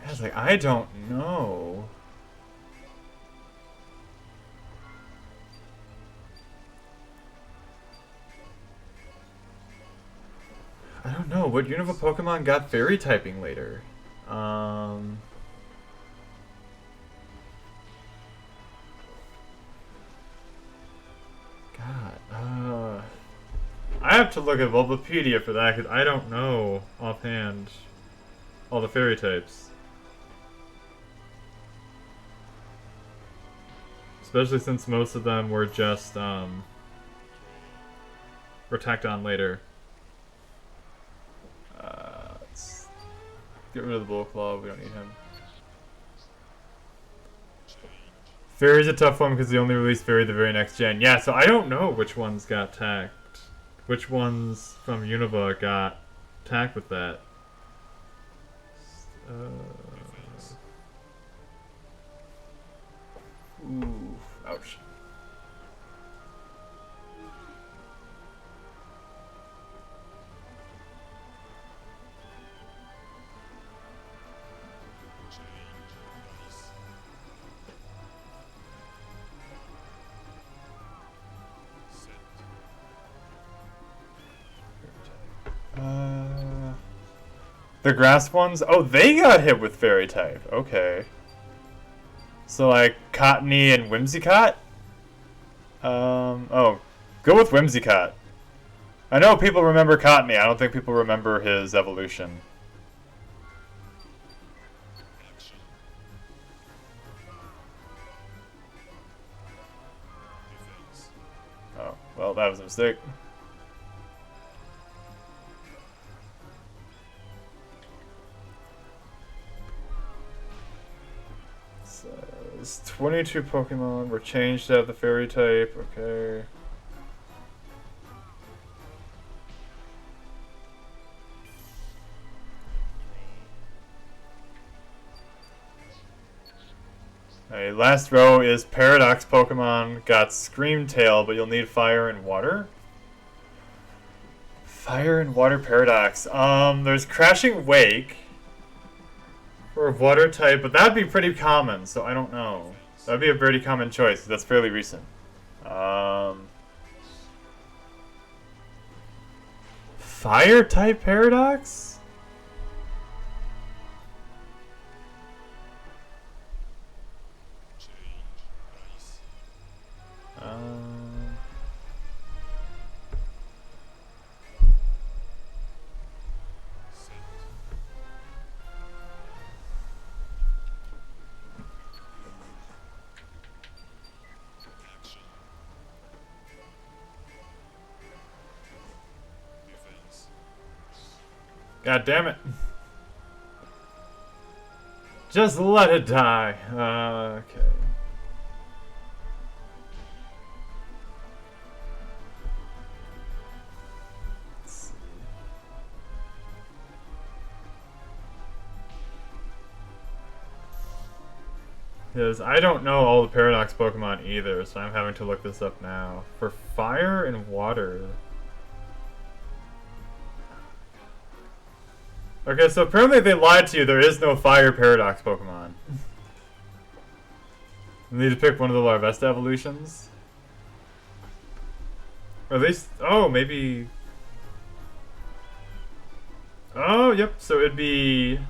was like, I don't know. I don't know. What Unova Pokemon got fairy typing later? God. I have to look at Bulbapedia for that because I don't know offhand all the fairy types. Especially since most of them were just, were tacked on later. Let's get rid of the Bullclaw, we don't need him. Fairy's a tough one because they only released Fairy the very next gen. Yeah, so I don't know which ones got tacked. Which ones from Unova got tacked with that. Ooh, ouch. The grass ones? Oh, they got hit with fairy type. Okay. So like Cottony and Whimsicott? Oh. Go with Whimsicott. I know people remember Cottony. I don't think people remember his evolution. Action. Defense. Oh, well, that was a mistake. Says 22 Pokemon were changed to have the fairy type. Okay. Alright, last row is Paradox Pokemon. Got Screamtail, but you'll need Fire and Water. Fire and Water Paradox. There's Crashing Wake for Water type, but that'd be pretty common, so I don't know. That'd be a pretty common choice. That's fairly recent. Fire type Paradox? Change. Ice. Set. Action. Defense. God damn it. Just let it die. Okay. Let's see. Because I don't know all the Paradox Pokemon either, so I'm having to look this up now. For Fire and Water. Okay, so apparently they lied to you. There is no Fire Paradox Pokemon. You need to pick one of the Larvesta evolutions. Or at least... Oh, maybe... Oh, yep. So it'd be...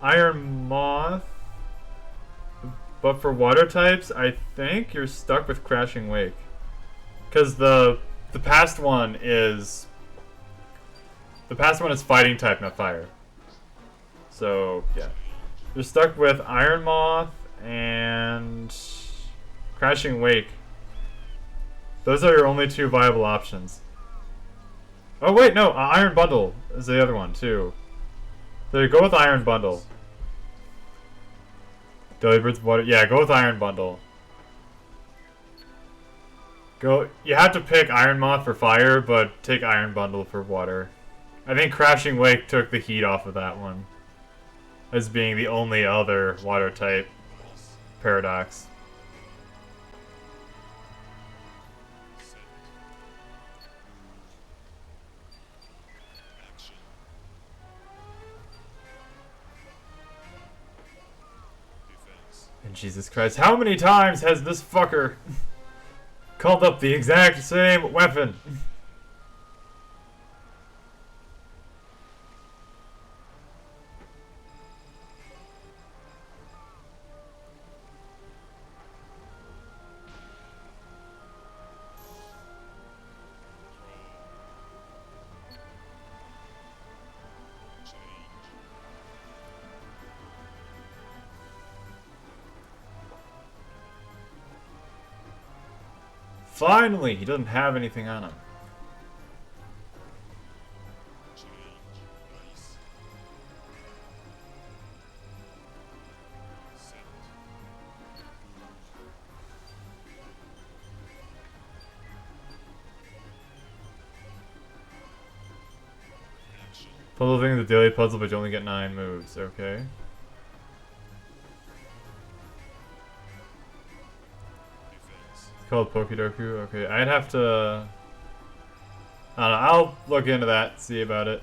Iron Moth. But for water types, I think you're stuck with Crashing Wake. Because the past one is... The past one is fighting type, not fire. So, yeah. You're stuck with Iron Moth and Crashing Wake. Those are your only two viable options. Oh wait, no, Iron Bundle is the other one too. So you go with Iron Bundle. Deliberate water, yeah, go with Iron Bundle. Go. You have to pick Iron Moth for fire, but take Iron Bundle for water. I think Crashing Wake took the heat off of that one, as being the only other water type Paradox. Set. Action. Defense. And Jesus Christ, how many times has this fucker called up the exact same weapon? Finally, he doesn't have anything on him. Change. Ice. Set. Action. Puzzling the daily puzzle, but you only get 9 moves. Okay. Defense. It's called Pokedoku. Okay, I'd have to... I don't know, I'll look into that, see about it.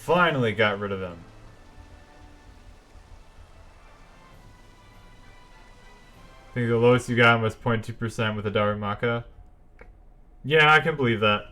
finally got rid of him. I think the lowest you got was 0.2% with a Darumaka. Yeah, I can believe that.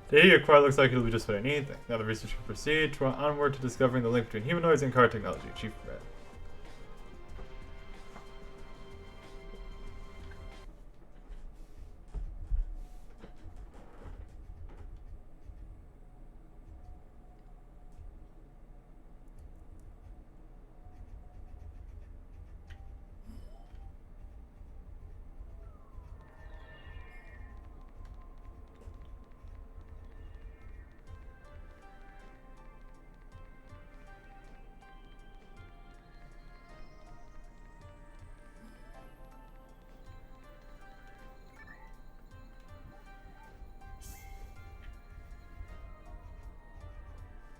The Idiot Quad looks like it'll be just what I need. Now the research can proceed onward to discovering the link between humanoids and car technology. Chief Red.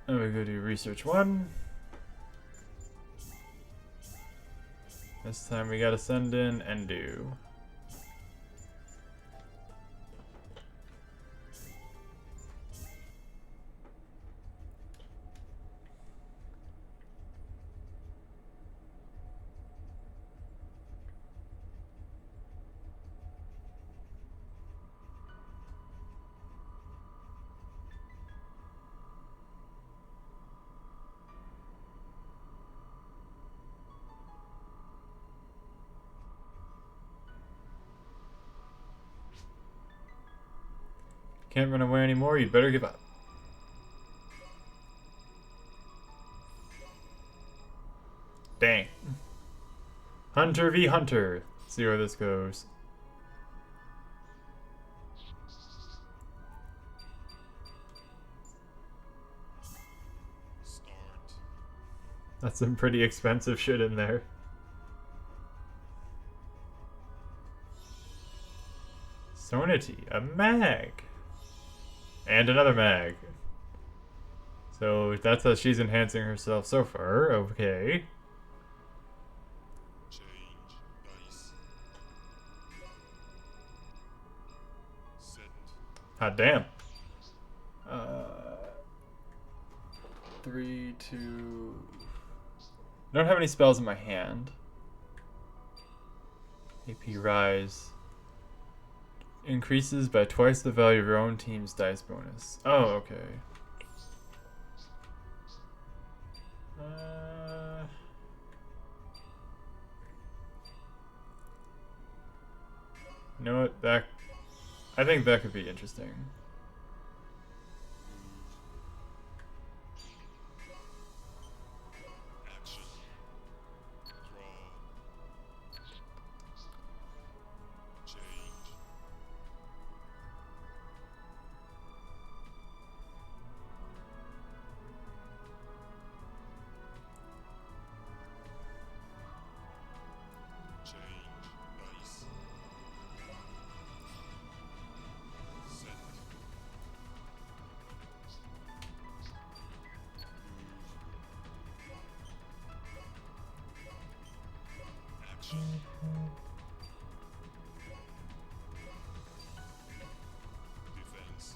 And we go do research 1. This time we gotta send in Endu. Can't run away anymore, you'd better give up. Dang. Hunter v Hunter. Let's see where this goes. Start. That's some pretty expensive shit in there. Sonity, a mag. And another mag. So that's how she's enhancing herself so far. Okay. Change. Dice. Set. Hot damn. 3, 2. I don't have any spells in my hand. AP Rise. Increases by twice the value of your own team's dice bonus. Oh, okay. You know what? I think that could be interesting. Action. Draw. Change. Change. Dice. Set. Action. Defense.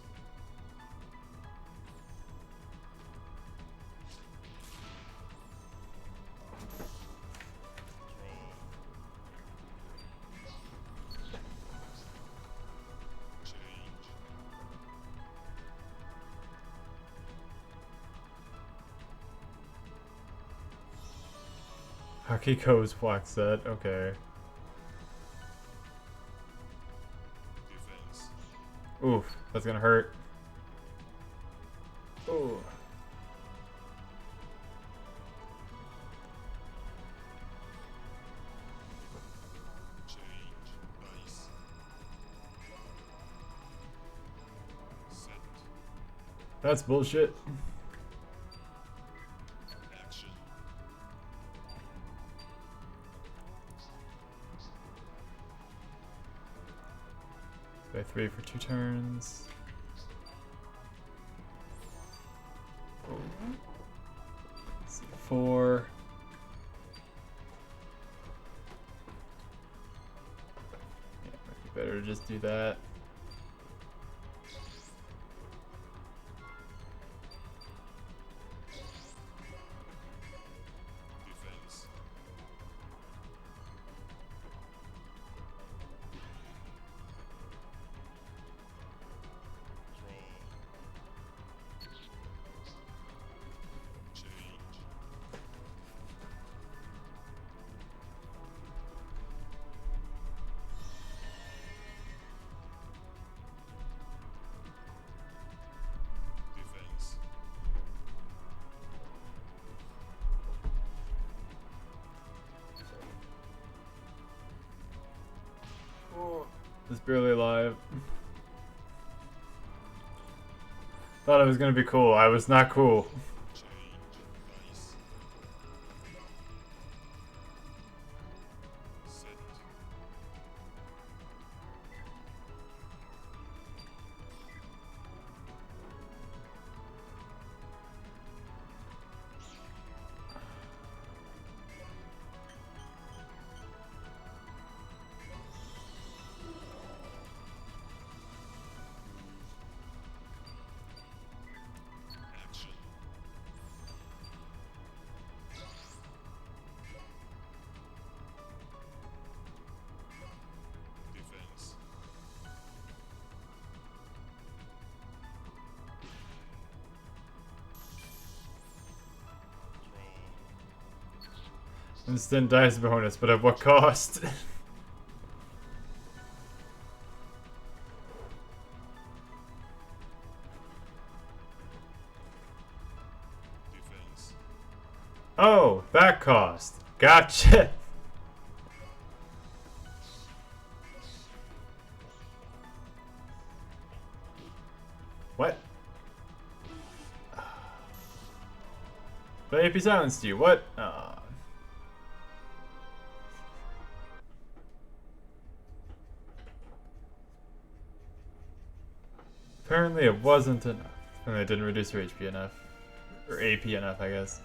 Draw. Change. Hakiko's block set. Okay. Defense. Oof, that's gonna hurt. Ooh. Change. Dice. Set. That's bullshit. Action. Play 3 for 2 turns. C4. Yeah, might be better to just do that. Defense. Draw. Change. Defense. Just barely alive. Thought it was gonna be cool. I was not cool. Change. Dice. Set. Action. Defense. Draw. Instant dice bonus, but at what cost? Defense. Oh, that cost. Gotcha. What? The AP silenced you. What? Apparently it wasn't enough. And they didn't reduce your HP enough. Or AP enough, I guess.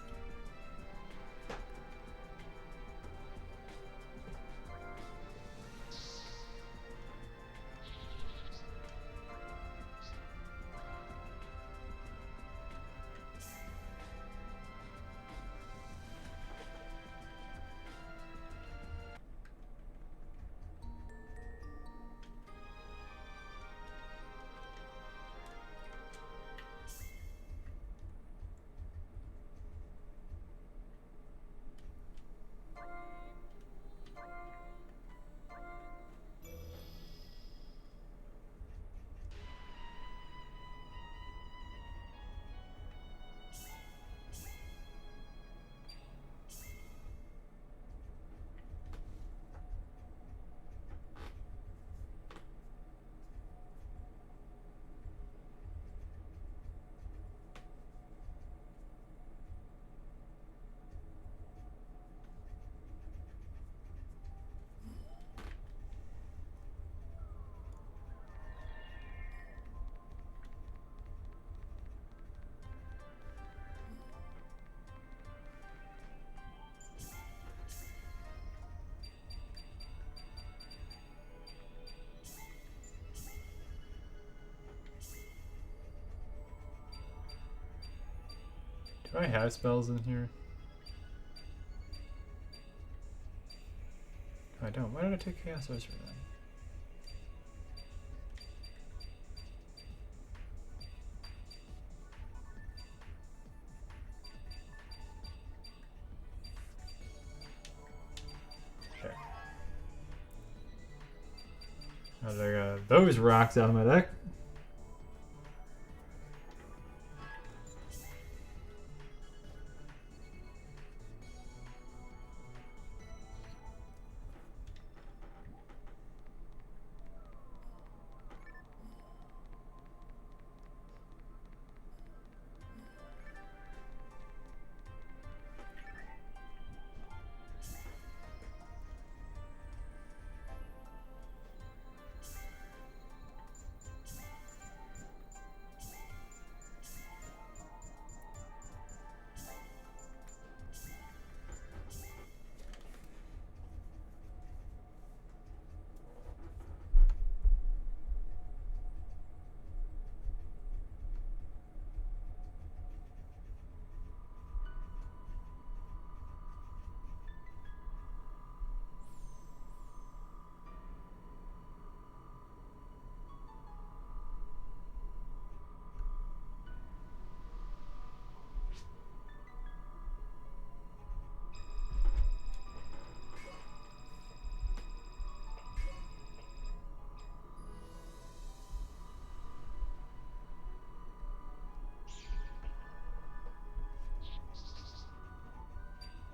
Do I have spells in here? I don't. Why did I take Chaos Sorcerer then? Okay. Now that I got those rocks out of my deck.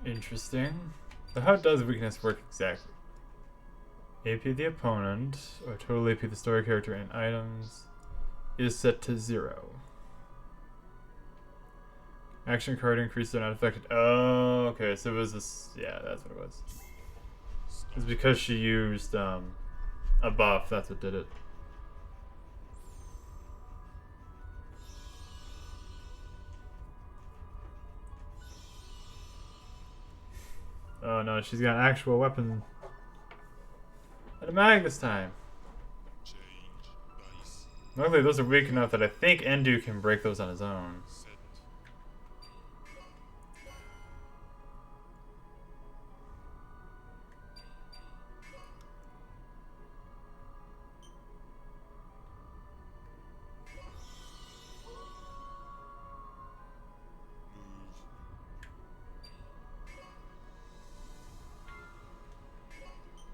Interesting. So how does weakness work exactly? AP of the opponent, or total AP of the story character and items, is set to 0. Action card increases are not affected. Oh, okay. So it was this. Yeah, that's what it was. It's because she used a buff. That's what did it. Oh no, she's got an actual weapon. And a mag this time. Change. Dice. Luckily, those are weak enough that I think Endu can break those on his own. Set.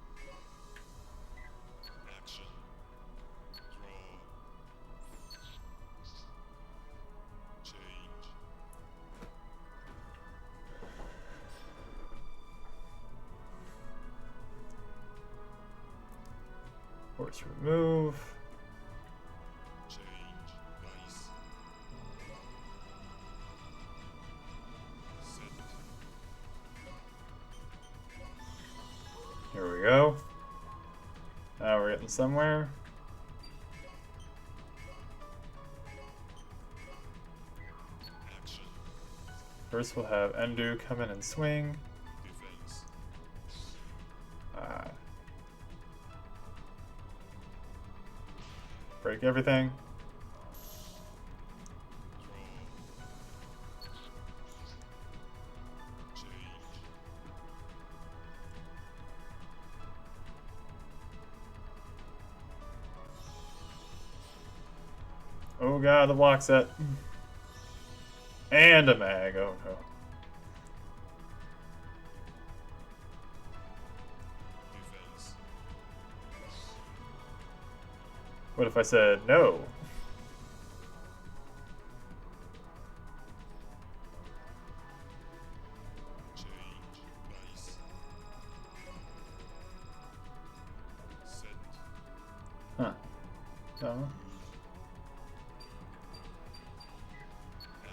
Move. Action. Draw. Change. Force remove. Change. Dice. Set. Here we go. Now we're getting somewhere. Action. First, we'll have Endu come in and swing. Defense. Break everything. Draw. Change. Oh god, the block set. And a mag. Oh no. Defense. What if I said no? Change. Dice. Set. Huh. No.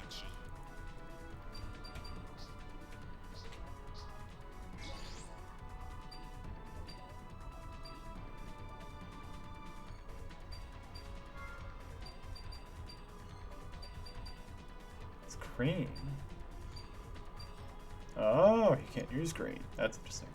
Action. It's green. Oh, he can't use green. That's interesting.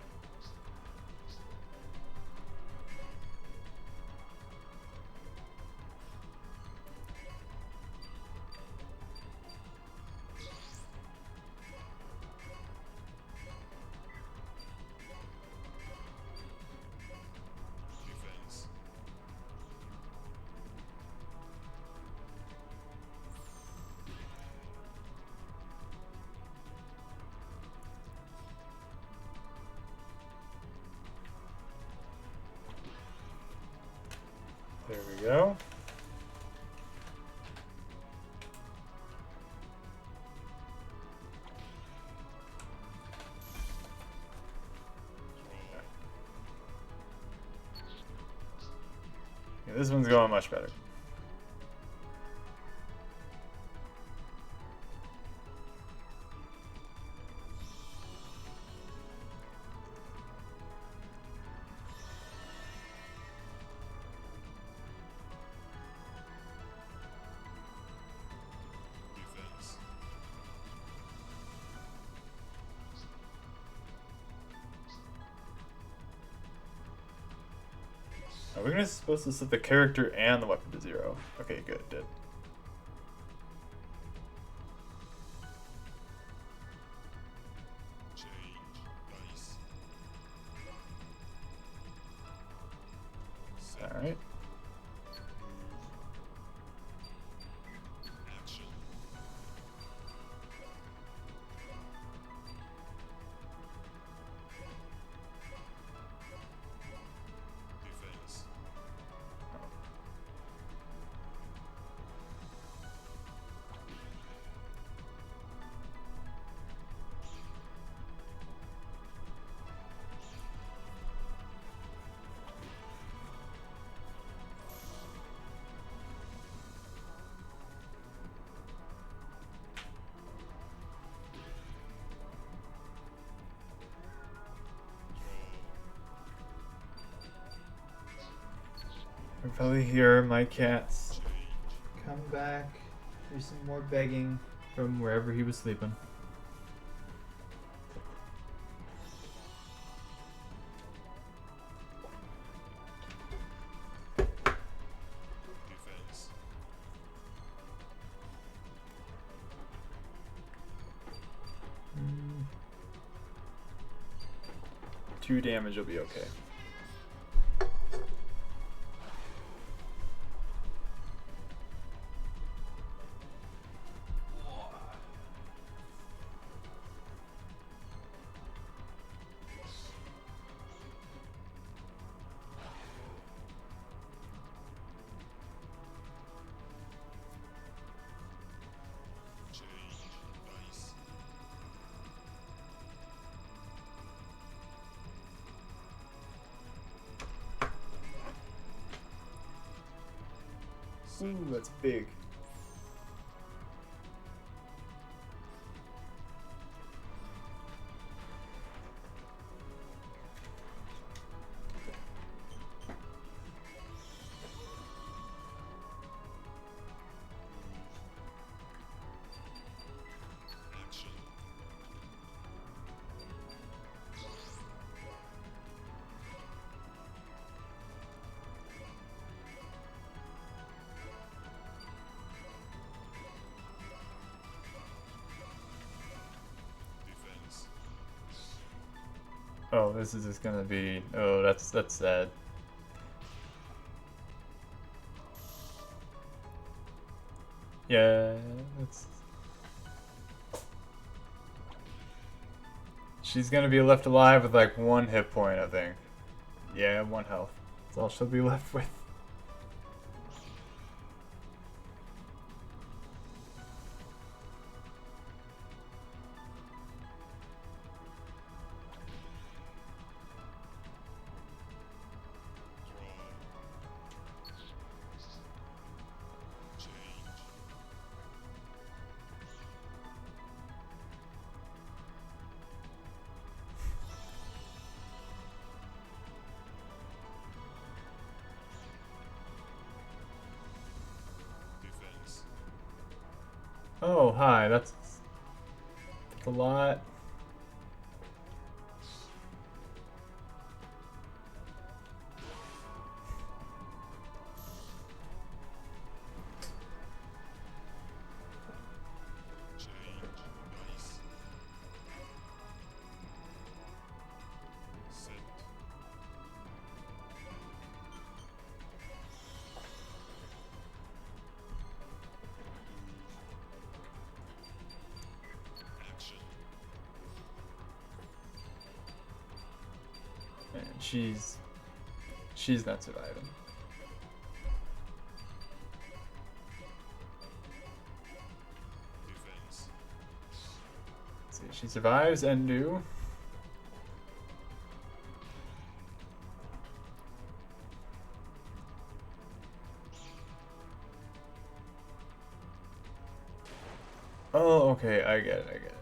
Defense. There we go. Yeah, this one's going much better. Defense. Are we gonna supposed to set the character and the weapon to 0? Okay, good, it did. Change. Dice. Set. Alright. Action. Defense. probably hear my cats come back. There's some more begging from wherever he was sleeping. Defense. 2 damage will be okay. Change. Dice. Ooh, that's big. Action. Defense. Oh, this is just gonna be. Oh, that's sad. Yeah, that's. She's gonna be left alive with like 1 hit point, I think. Yeah, 1 health. That's all she'll be left with. Draw. Change. Defense. Oh, hi. That's a lot. Change. Dice. Set. Action. And she's not surviving. Defense. Let's see, she survives and do. Oh, okay, I get it, I get it.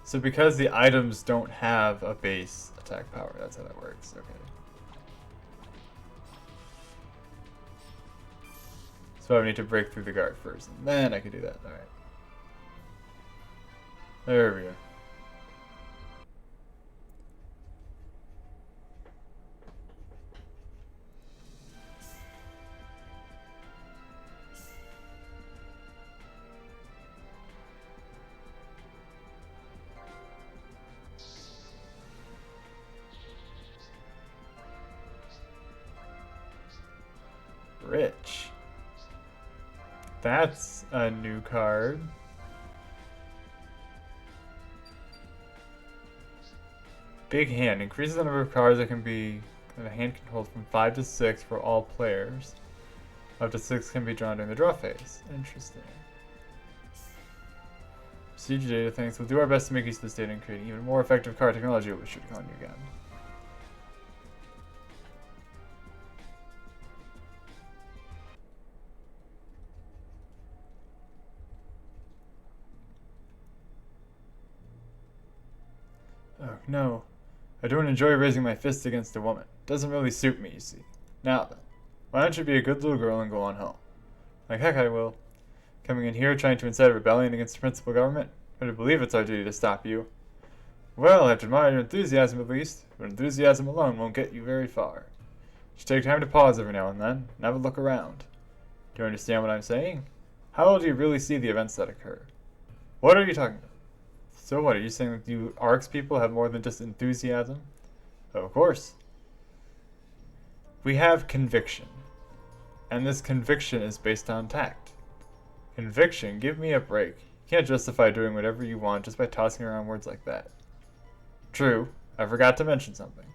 So because the items don't have a base attack power, that's how that works, okay. So I need to break through the guard first, and then I can do that, alright. There we go. Rich. That's a new card. Big Hand. Increases the number of cards that a hand can hold from 5 to 6 for all players. Up to 6 can be drawn during the draw phase. Interesting. Procedure data, thanks. We'll do our best to make use of this data and create even more effective card technology. We should call on you again. Oh, no. I don't enjoy raising my fist against a woman. Doesn't really suit me, you see. Now then, Why don't you be a good little girl and go on home? Like heck I will. Coming in here trying to incite a rebellion against the principal government? I believe it's our duty to stop you. Well, I have to admire your enthusiasm at least, but enthusiasm alone won't get you very far. You should take time to pause every now and then, and have a look around. Do you understand what I'm saying? How well do you really see the events that occur? What are you talking about? So what, are you saying that you ARX people have more than just enthusiasm? Of course. We have conviction. And this conviction is based on tact. Conviction? Give me a break. You can't justify doing whatever you want just by tossing around words like that. True, I forgot to mention something.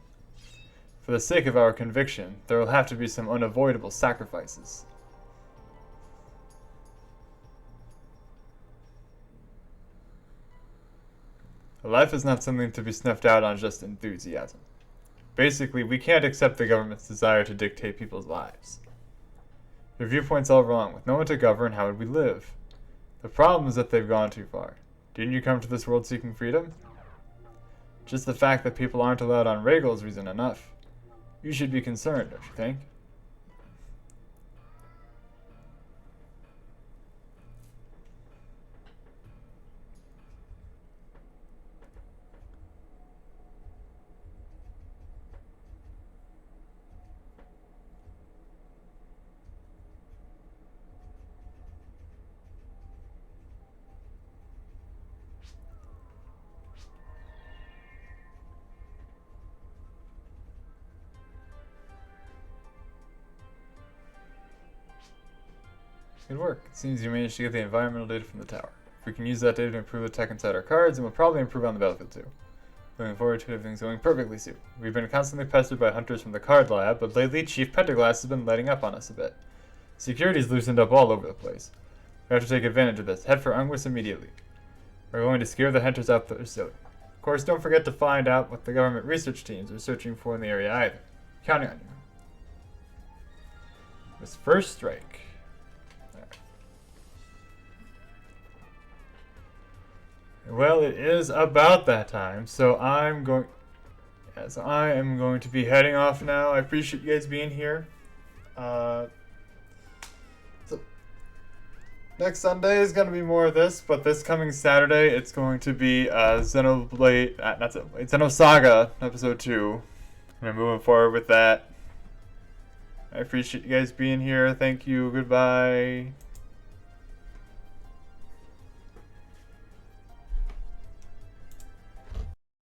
For the sake of our conviction, there will have to be some unavoidable sacrifices. Life is not something to be snuffed out on just enthusiasm. Basically, we can't accept the government's desire to dictate people's lives. Your viewpoint's all wrong. With no one to govern, how would we live? The problem is that they've gone too far. Didn't you come to this world seeking freedom? Just the fact that people aren't allowed on Regal is reason enough. You should be concerned, don't you think? Good work. It seems you managed to get the environmental data from the tower. If we can use that data to improve the tech inside our cards, then we'll probably improve on the battlefield too. Looking forward to everything's going perfectly soon. We've been constantly pestered by hunters from the card lab, but lately Chief Pentaglass has been letting up on us a bit. Security's loosened up all over the place. We have to take advantage of this. Head for Unguis immediately. We're going to scare the hunters out the facility. Of course, don't forget to find out what the government research teams are searching for in the area either. Counting on you. This first strike. Well, it is about that time, so I am going to be heading off now. I appreciate you guys being here. So next Sunday is going to be more of this, but this coming Saturday it's going to be Xenosaga episode 2. I'm moving forward with that. I appreciate you guys being here. Thank you. Goodbye.